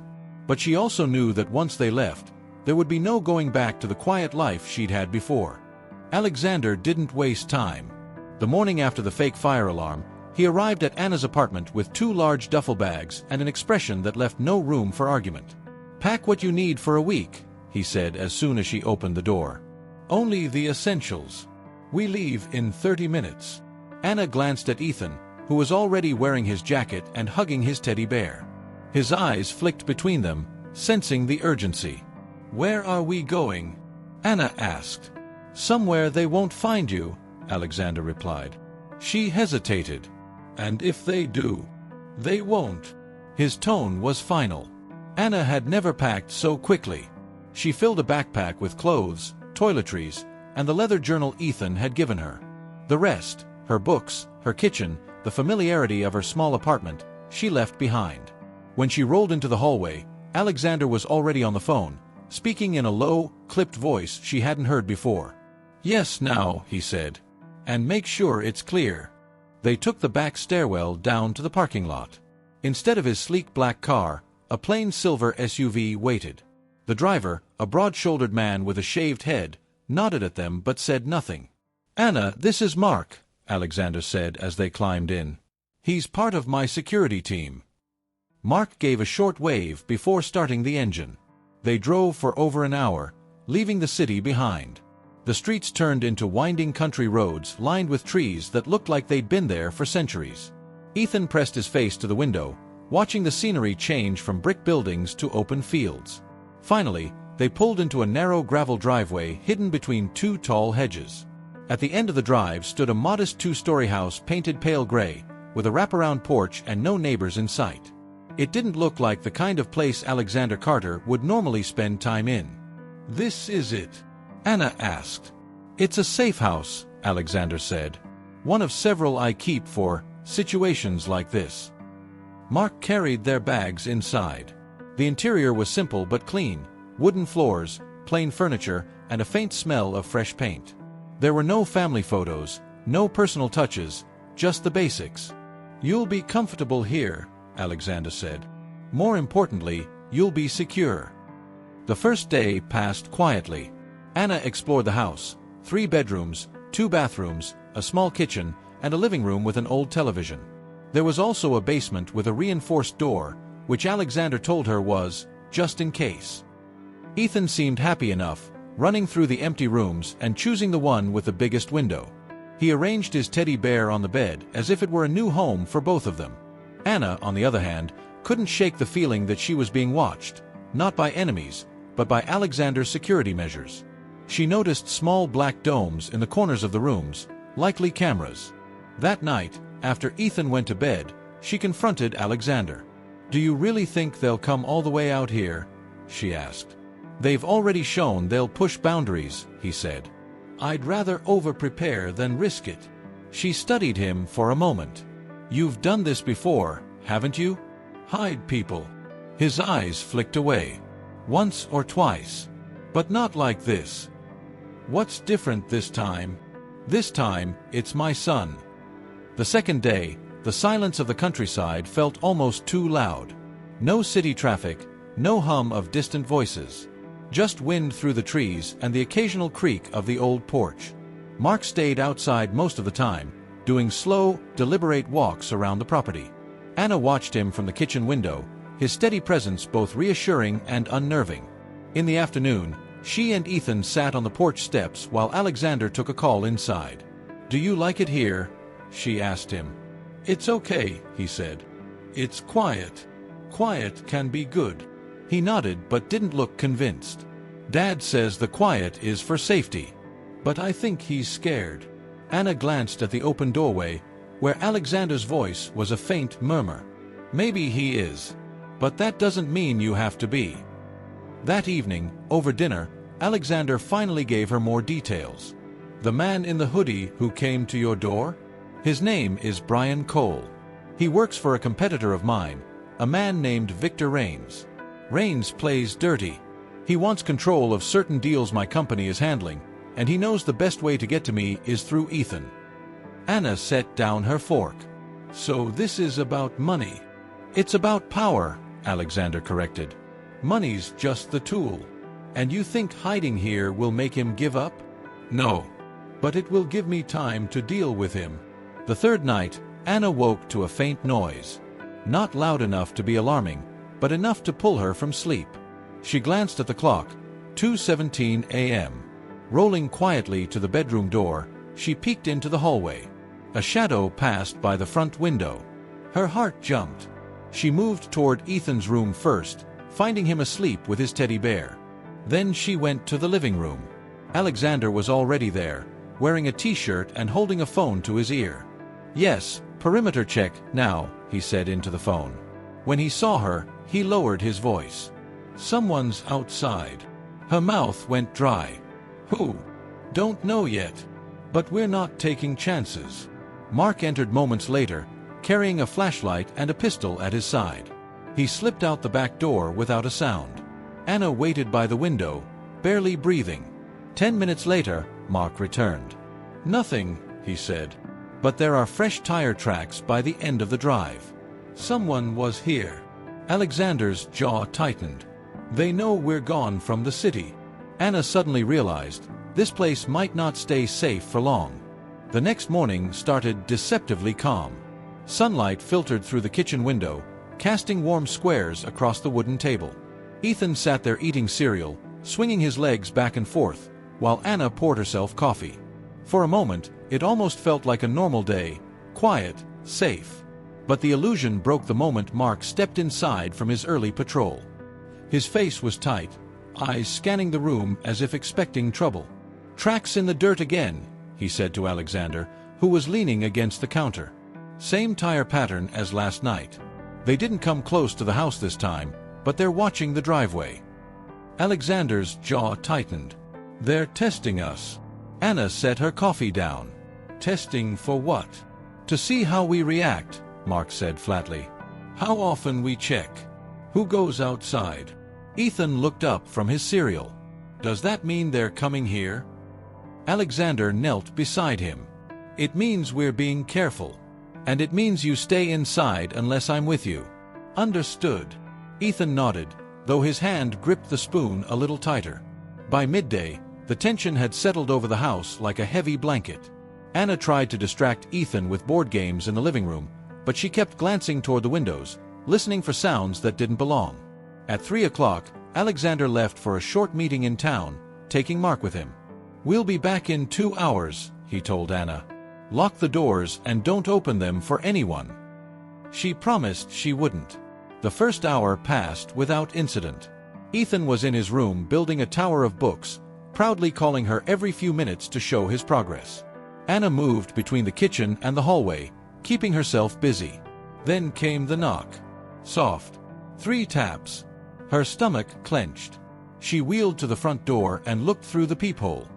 But she also knew that once they left, there would be no going back to the quiet life she'd had before. Alexander didn't waste time. The morning after the fake fire alarm, he arrived at Anna's apartment with 2 large duffel bags and an expression that left no room for argument. "Pack what you need for a week," he said as soon as she opened the door. "Only the essentials. We leave in 30 minutes. Anna glanced at Ethan, who was already wearing his jacket and hugging his teddy bear. His eyes flicked between them, sensing the urgency. "Where are we going?" Anna asked. "Somewhere they won't find you," Alexander replied. She hesitated. "And if they do?" "They won't." His tone was final. Anna had never packed so quickly. She filled a backpack with clothes, toiletries, and the leather journal Ethan had given her. The rest, her books, her kitchen, the familiarity of her small apartment, she left behind. When she rolled into the hallway, Alexander was already on the phone, speaking in a low, clipped voice she hadn't heard before. "Yes, now," he said. "And make sure it's clear." They took the back stairwell down to the parking lot. Instead of his sleek black car, a plain silver SUV waited. The driver, a broad-shouldered man with a shaved head, nodded at them but said nothing. "Anna, this is Mark," Alexander said as they climbed in. "He's part of my security team." Mark gave a short wave before starting the engine. They drove for over an hour, leaving the city behind. The streets turned into winding country roads lined with trees that looked like they'd been there for centuries. Ethan pressed his face to the window, watching the scenery change from brick buildings to open fields. Finally, they pulled into a narrow gravel driveway hidden between two tall hedges. At the end of the drive stood a modest two-story house painted pale gray, with a wraparound porch and no neighbors in sight. It didn't look like the kind of place Alexander Carter would normally spend time in. "This is it?" Anna asked. "It's a safe house," Alexander said. "One of several I keep for situations like this." Mark carried their bags inside. The interior was simple but clean: wooden floors, plain furniture, and a faint smell of fresh paint. There were no family photos, no personal touches, just the basics. "You'll be comfortable here," Alexander said. "More importantly, you'll be secure." The first day passed quietly. Anna explored the house: 3 bedrooms, 2 bathrooms, a small kitchen, and a living room with an old television. There was also a basement with a reinforced door, which Alexander told her was just in case. Ethan seemed happy enough, running through the empty rooms and choosing the one with the biggest window. He arranged his teddy bear on the bed as if it were a new home for both of them. Anna, on the other hand, couldn't shake the feeling that she was being watched, not by enemies, but by Alexander's security measures. She noticed small black domes in the corners of the rooms, likely cameras. That night, after Ethan went to bed, she confronted Alexander. "Do you really think they'll come all the way out here?" she asked. "They've already shown they'll push boundaries," he said. "I'd rather over-prepare than risk it." She studied him for a moment. "You've done this before, haven't you? Hide people." His eyes flicked away. "Once or twice. But not like this." "What's different this time?" "This time, it's my son." The second day, the silence of the countryside felt almost too loud. No city traffic, no hum of distant voices. Just wind through the trees and the occasional creak of the old porch. Mark stayed outside most of the time, doing slow, deliberate walks around the property. Anna watched him from the kitchen window, his steady presence both reassuring and unnerving. In the afternoon, she and Ethan sat on the porch steps while Alexander took a call inside. "Do you like it here?" she asked him. "It's okay," he said. "It's quiet. Quiet can be good." He nodded but didn't look convinced. "Dad says the quiet is for safety. But I think he's scared." Anna glanced at the open doorway, where Alexander's voice was a faint murmur. "Maybe he is. But that doesn't mean you have to be." That evening, over dinner, Alexander finally gave her more details. "The man in the hoodie who came to your door? His name is Brian Cole. He works for a competitor of mine, a man named Victor Rains. Rains plays dirty. He wants control of certain deals my company is handling, and he knows the best way to get to me is through Ethan." Anna set down her fork. "So this is about money?" "It's about power," Alexander corrected. "Money's just the tool. And you think hiding here will make him give up?" "No. But it will give me time to deal with him." The third night, Anna woke to a faint noise. Not loud enough to be alarming, but enough to pull her from sleep. She glanced at the clock, 2:17 a.m. Rolling quietly to the bedroom door, she peeked into the hallway. A shadow passed by the front window. Her heart jumped. She moved toward Ethan's room first, finding him asleep with his teddy bear. Then she went to the living room. Alexander was already there, wearing a t-shirt and holding a phone to his ear. "Yes, perimeter check now," he said into the phone. When he saw her, he lowered his voice. "Someone's outside." Her mouth went dry. "Who?" "Don't know yet. But we're not taking chances." Mark entered moments later, carrying a flashlight and a pistol at his side. He slipped out the back door without a sound. Anna waited by the window, barely breathing. 10 minutes later, Mark returned. "Nothing," he said. "But there are fresh tire tracks by the end of the drive." Someone was here. Alexander's jaw tightened. They know we're gone from the city. Anna suddenly realized this place might not stay safe for long. The next morning started deceptively calm. Sunlight filtered through the kitchen window, casting warm squares across the wooden table. Ethan sat there eating cereal, swinging his legs back and forth, while Anna poured herself coffee. For a moment, it almost felt like a normal day, quiet, safe. But the illusion broke the moment Mark stepped inside from his early patrol. His face was tight, eyes scanning the room as if expecting trouble. "Tracks in the dirt again," he said to Alexander, who was leaning against the counter. "Same tire pattern as last night. They didn't come close to the house this time, but they're watching the driveway." Alexander's jaw tightened. "They're testing us." Anna set her coffee down. "Testing for what?" "To see how we react," Mark said flatly. "How often we check. Who goes outside." Ethan looked up from his cereal. "Does that mean they're coming here?" Alexander knelt beside him. "It means we're being careful. And it means you stay inside unless I'm with you." "Understood." Ethan nodded, though his hand gripped the spoon a little tighter. By midday, the tension had settled over the house like a heavy blanket. Anna tried to distract Ethan with board games in the living room, but she kept glancing toward the windows, listening for sounds that didn't belong. At 3 o'clock, Alexander left for a short meeting in town, taking Mark with him. "We'll be back in 2 hours," he told Anna. "Lock the doors and don't open them for anyone." She promised she wouldn't. The first hour passed without incident. Ethan was in his room building a tower of books, proudly calling her every few minutes to show his progress. Anna moved between the kitchen and the hallway, keeping herself busy. Then came the knock. Soft. 3 taps. Her stomach clenched. She wheeled to the front door and looked through the peephole.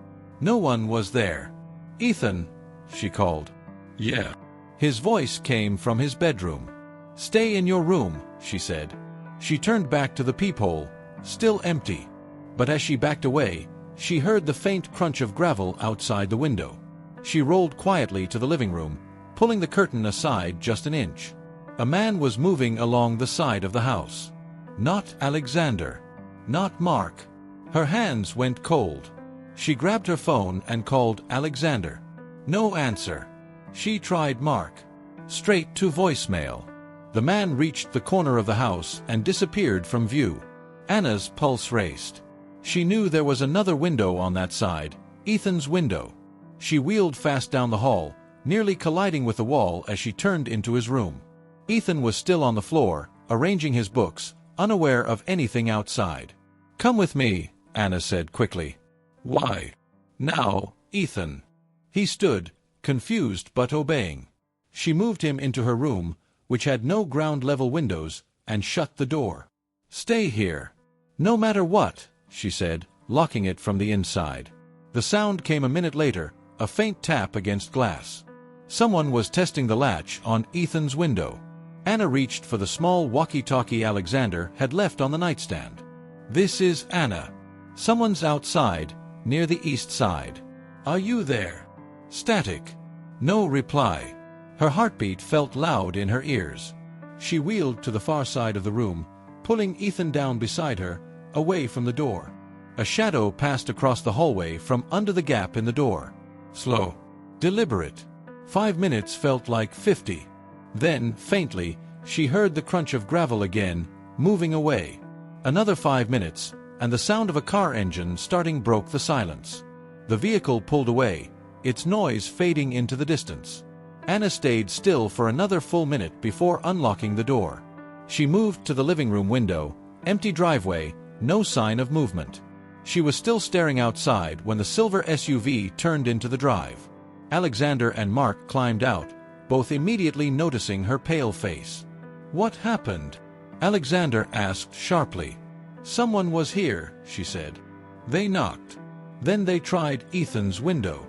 No one was there. "Ethan," she called. "Yeah." His voice came from his bedroom. "Stay in your room," she said. She turned back to the peephole, still empty. But as she backed away, she heard the faint crunch of gravel outside the window. She rolled quietly to the living room, pulling the curtain aside just an inch. A man was moving along the side of the house. Not Alexander. Not Mark. Her hands went cold. She grabbed her phone and called Alexander. No answer. She tried Mark. Straight to voicemail. The man reached the corner of the house and disappeared from view. Anna's pulse raced. She knew there was another window on that side, Ethan's window. She wheeled fast down the hall, nearly colliding with the wall as she turned into his room. Ethan was still on the floor, arranging his books, unaware of anything outside. "Come with me," Anna said quickly. "Why? Now, Ethan." He stood, confused but obeying. She moved him into her room, which had no ground-level windows, and shut the door. "Stay here. No matter what," she said, locking it from the inside. The sound came a minute later, a faint tap against glass. Someone was testing the latch on Ethan's window. Anna reached for the small walkie-talkie Alexander had left on the nightstand. "This is Anna. Someone's outside, near the east side. Are you there?" Static. No reply. Her heartbeat felt loud in her ears. She wheeled to the far side of the room, pulling Ethan down beside her, away from the door. A shadow passed across the hallway from under the gap in the door. Slow. Deliberate. 5 minutes felt like 50. Then, faintly, she heard the crunch of gravel again, moving away. Another 5 minutes, and the sound of a car engine starting broke the silence. The vehicle pulled away, its noise fading into the distance. Anna stayed still for another full minute before unlocking the door. She moved to the living room window, empty driveway, no sign of movement. She was still staring outside when the silver SUV turned into the drive. Alexander and Mark climbed out, both immediately noticing her pale face. "What happened?" Alexander asked sharply. "Someone was here," she said. "They knocked. Then they tried Ethan's window."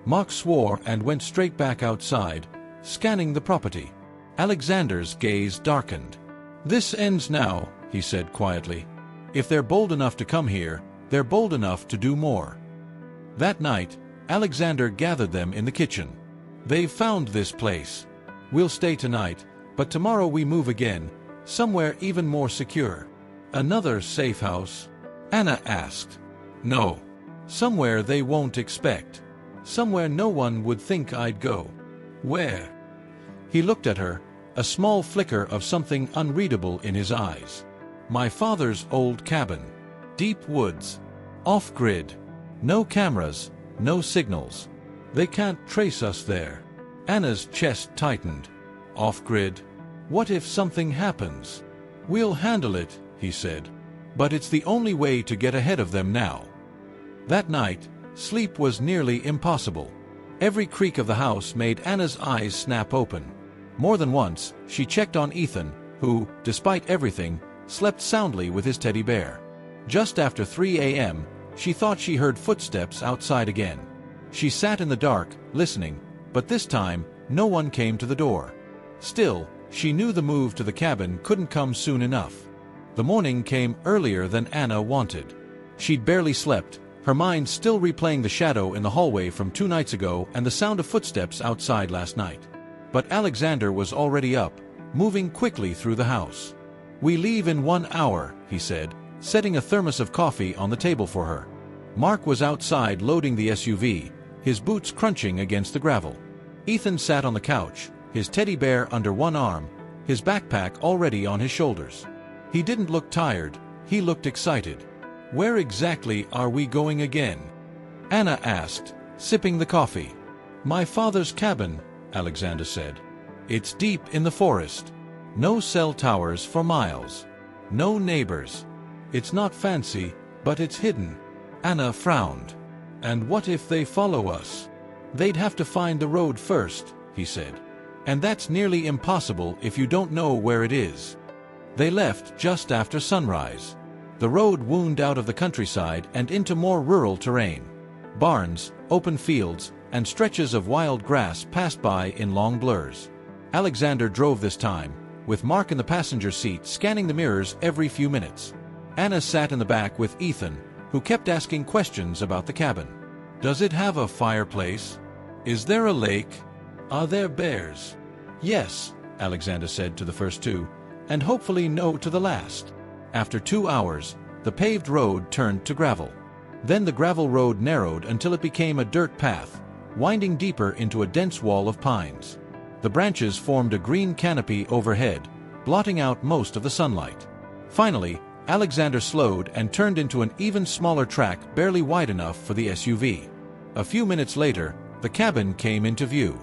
Mark swore and went straight back outside, scanning the property. Alexander's gaze darkened. "This ends now," he said quietly. "If they're bold enough to come here, they're bold enough to do more." That night, Alexander gathered them in the kitchen. "They've found this place. We'll stay tonight, But tomorrow we move again, somewhere even more secure. Another safe house? Anna asked. No. Somewhere they won't expect. Somewhere no one would think I'd go. Where? He looked at her, a small flicker of something unreadable in his eyes. My father's old cabin. Deep woods. Off-grid. No cameras, no signals. They can't trace us there. Anna's chest tightened. Off-grid? What if something happens? We'll handle it, he said. But it's the only way to get ahead of them now. That night, sleep was nearly impossible. Every creak of the house made Anna's eyes snap open. More than once, she checked on Ethan, who, despite everything, slept soundly with his teddy bear. Just after 3 a.m., she thought she heard footsteps outside again. She sat in the dark, listening, but this time, no one came to the door. Still, she knew the move to the cabin couldn't come soon enough. The morning came earlier than Anna wanted. She'd barely slept, her mind still replaying the shadow in the hallway from 2 nights ago and the sound of footsteps outside last night. But Alexander was already up, moving quickly through the house. We leave in 1 hour, he said, setting a thermos of coffee on the table for her. Mark was outside loading the SUV, his boots crunching against the gravel. Ethan sat on the couch, his teddy bear under one arm, his backpack already on his shoulders. He didn't look tired, he looked excited. Where exactly are we going again? Anna asked, sipping the coffee. My father's cabin, Alexander said. It's deep in the forest. No cell towers for miles. No neighbors. It's not fancy, but it's hidden. Anna frowned. And what if they follow us? They'd have to find the road first, he said. And that's nearly impossible if you don't know where it is. They left just after sunrise. The road wound out of the countryside and into more rural terrain. Barns, open fields, and stretches of wild grass passed by in long blurs. Alexander drove this time, with Mark in the passenger seat scanning the mirrors every few minutes. Anna sat in the back with Ethan, who kept asking questions about the cabin. Does it have a fireplace? Is there a lake? Are there bears? Yes, Alexander said to the first two, and hopefully no to the last. After 2 hours, the paved road turned to gravel. Then the gravel road narrowed until it became a dirt path, winding deeper into a dense wall of pines. The branches formed a green canopy overhead, blotting out most of the sunlight. Finally, Alexander slowed and turned into an even smaller track barely wide enough for the SUV. A few minutes later, the cabin came into view.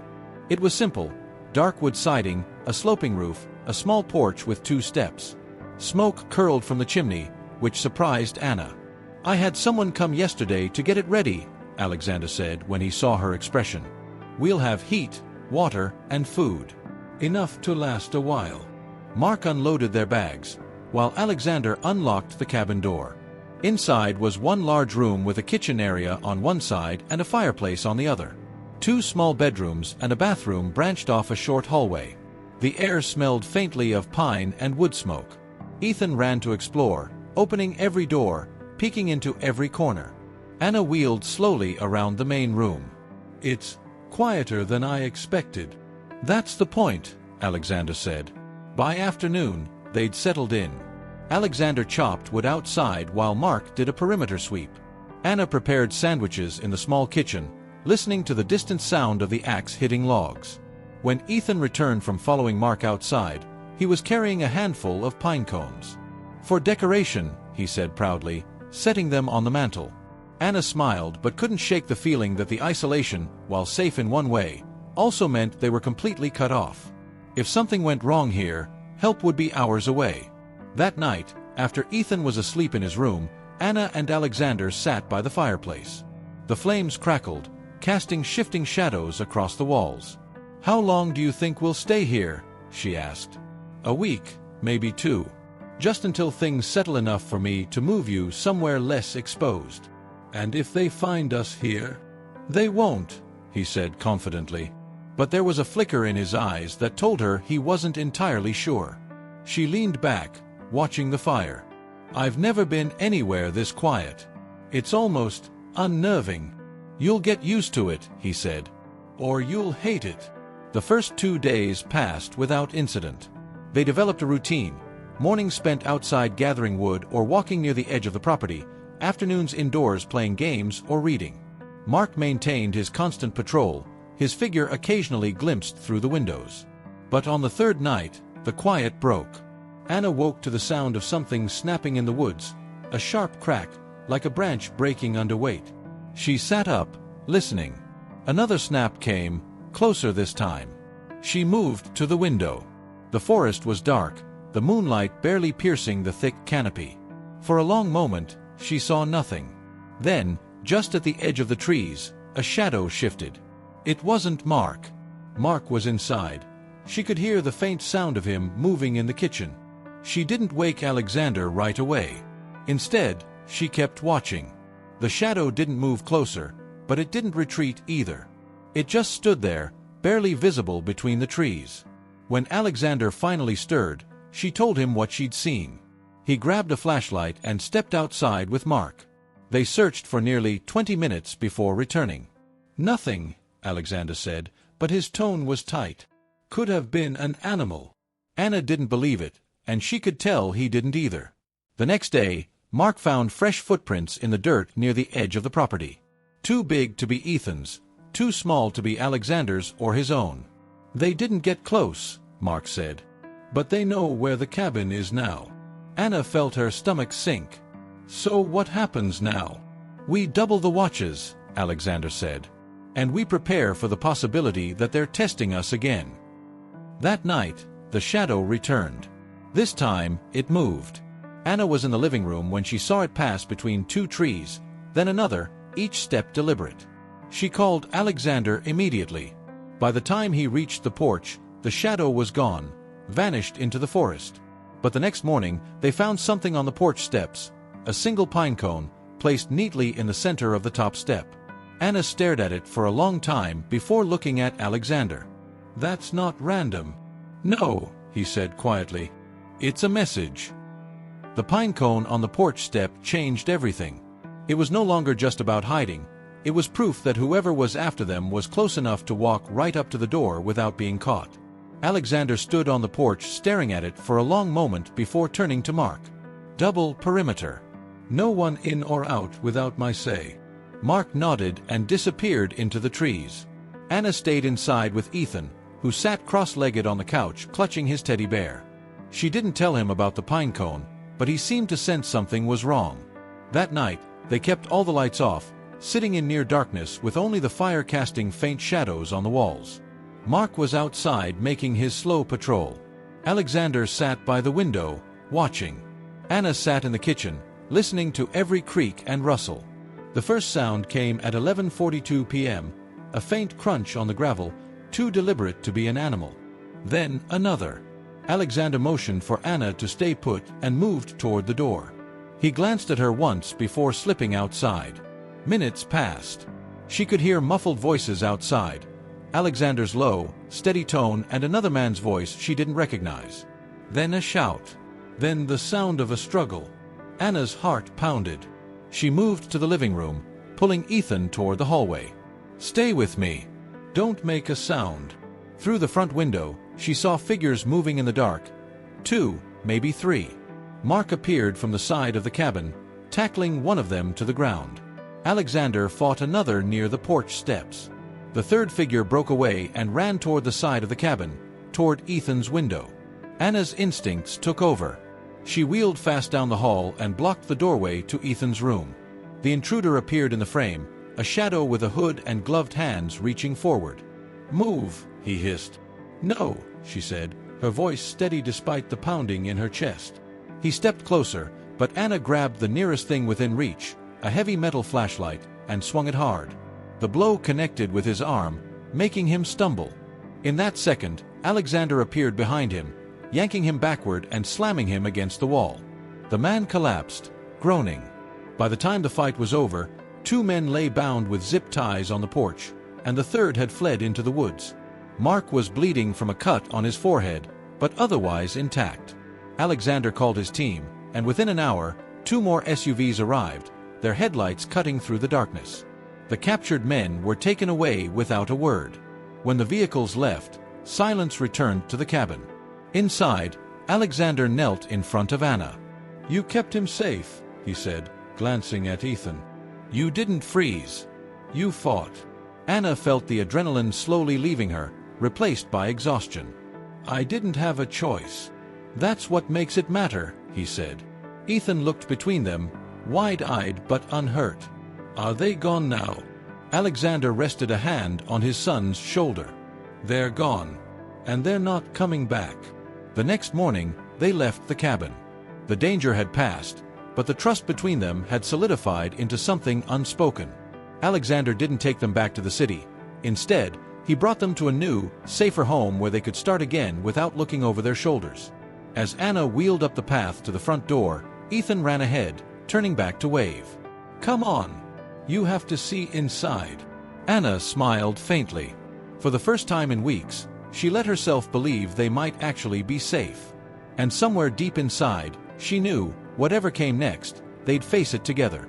It was simple: dark wood siding, a sloping roof, a small porch with 2 steps. Smoke curled from the chimney, which surprised Anna. I had someone come yesterday to get it ready, Alexander said when he saw her expression. We'll have heat, water, and food. Enough to last a while. Mark unloaded their bags, while Alexander unlocked the cabin door. Inside was one large room with a kitchen area on one side and a fireplace on the other. 2 small bedrooms and a bathroom branched off a short hallway. The air smelled faintly of pine and wood smoke. Ethan ran to explore, opening every door, peeking into every corner. Anna wheeled slowly around the main room. It's quieter than I expected. That's the point, Alexander said. By afternoon, they'd settled in. Alexander chopped wood outside while Mark did a perimeter sweep. Anna prepared sandwiches in the small kitchen, listening to the distant sound of the axe hitting logs. When Ethan returned from following Mark outside, he was carrying a handful of pine cones. For decoration, he said proudly, setting them on the mantel. Anna smiled but couldn't shake the feeling that the isolation, while safe in one way, also meant they were completely cut off. If something went wrong here, help would be hours away. That night, after Ethan was asleep in his room, Anna and Alexander sat by the fireplace. The flames crackled, casting shifting shadows across the walls. How long do you think we'll stay here? She asked. A week, maybe 2. Just until things settle enough for me to move you somewhere less exposed. And if they find us here? They won't, he said confidently. But there was a flicker in his eyes that told her he wasn't entirely sure. She leaned back, watching the fire. I've never been anywhere this quiet. It's almost unnerving. You'll get used to it, he said. Or you'll hate it. The first 2 days passed without incident. They developed a routine: mornings spent outside gathering wood or walking near the edge of the property, afternoons indoors playing games or reading. Mark maintained his constant patrol, his figure occasionally glimpsed through the windows. But on the third night, the quiet broke. Anna woke to the sound of something snapping in the woods, a sharp crack, like a branch breaking under weight. She sat up, listening. Another snap came, closer this time. She moved to the window. The forest was dark, the moonlight barely piercing the thick canopy. For a long moment, she saw nothing. Then, just at the edge of the trees, a shadow shifted. It wasn't Mark. Mark was inside. She could hear the faint sound of him moving in the kitchen. She didn't wake Alexander right away. Instead, she kept watching. The shadow didn't move closer, but it didn't retreat either. It just stood there, barely visible between the trees. When Alexander finally stirred, she told him what she'd seen. He grabbed a flashlight and stepped outside with Mark. They searched for nearly 20 minutes before returning. "Nothing," Alexander said, but his tone was tight. "Could have been an animal." Anna didn't believe it, and she could tell he didn't either. The next day, Mark found fresh footprints in the dirt near the edge of the property. Too big to be Ethan's, too small to be Alexander's or his own. "They didn't get close," Mark said. "But they know where the cabin is now." Anna felt her stomach sink. "So what happens now?" "We double the watches," Alexander said. "And we prepare for the possibility that they're testing us again." That night, the shadow returned. This time, it moved. Anna was in the living room when she saw it pass between 2 trees, then another, each step deliberate. She called Alexander immediately. By the time he reached the porch, the shadow was gone, vanished into the forest. But the next morning, they found something on the porch steps, a single pine cone, placed neatly in the center of the top step. Anna stared at it for a long time before looking at Alexander. "That's not random." "No," he said quietly. "It's a message." The pine cone on the porch step changed everything. It was no longer just about hiding. It was proof that whoever was after them was close enough to walk right up to the door without being caught. Alexander stood on the porch staring at it for a long moment before turning to Mark. "Double perimeter. No one in or out without my say." Mark nodded and disappeared into the trees. Anna stayed inside with Ethan, who sat cross-legged on the couch clutching his teddy bear. She didn't tell him about the pine cone, but he seemed to sense something was wrong. That night, they kept all the lights off, sitting in near darkness with only the fire casting faint shadows on the walls. Mark was outside making his slow patrol. Alexander sat by the window, watching. Anna sat in the kitchen, listening to every creak and rustle. The first sound came at 11:42 p.m., a faint crunch on the gravel, too deliberate to be an animal. Then another. Alexander motioned for Anna to stay put and moved toward the door. He glanced at her once before slipping outside. Minutes passed. She could hear muffled voices outside. Alexander's low, steady tone and another man's voice she didn't recognize. Then a shout. Then the sound of a struggle. Anna's heart pounded. She moved to the living room, pulling Ethan toward the hallway. "Stay with me. Don't make a sound." Through the front window, she saw figures moving in the dark. 2, maybe 3. Mark appeared from the side of the cabin, tackling one of them to the ground. Alexander fought another near the porch steps. The third figure broke away and ran toward the side of the cabin, toward Ethan's window. Anna's instincts took over. She wheeled fast down the hall and blocked the doorway to Ethan's room. The intruder appeared in the frame, a shadow with a hood and gloved hands reaching forward. "Move," he hissed. "No," she said, her voice steady despite the pounding in her chest. He stepped closer, but Anna grabbed the nearest thing within reach, a heavy metal flashlight, and swung it hard. The blow connected with his arm, making him stumble. In that second, Alexander appeared behind him, yanking him backward and slamming him against the wall. The man collapsed, groaning. By the time the fight was over, 2 men lay bound with zip ties on the porch, and the third had fled into the woods. Mark was bleeding from a cut on his forehead, but otherwise intact. Alexander called his team, and within an hour, 2 more SUVs arrived, their headlights cutting through the darkness. The captured men were taken away without a word. When the vehicles left, silence returned to the cabin. Inside, Alexander knelt in front of Anna. "You kept him safe," he said, glancing at Ethan. "You didn't freeze. You fought." Anna felt the adrenaline slowly leaving her, replaced by exhaustion. "I didn't have a choice." "That's what makes it matter," he said. Ethan looked between them, wide-eyed but unhurt. "Are they gone now?" Alexander rested a hand on his son's shoulder. "They're gone. And they're not coming back." The next morning, they left the cabin. The danger had passed, but the trust between them had solidified into something unspoken. Alexander didn't take them back to the city. Instead, he brought them to a new, safer home where they could start again without looking over their shoulders. As Anna wheeled up the path to the front door, Ethan ran ahead, turning back to wave. "Come on. You have to see inside." Anna smiled faintly. For the first time in weeks, she let herself believe they might actually be safe. And somewhere deep inside, she knew, whatever came next, they'd face it together.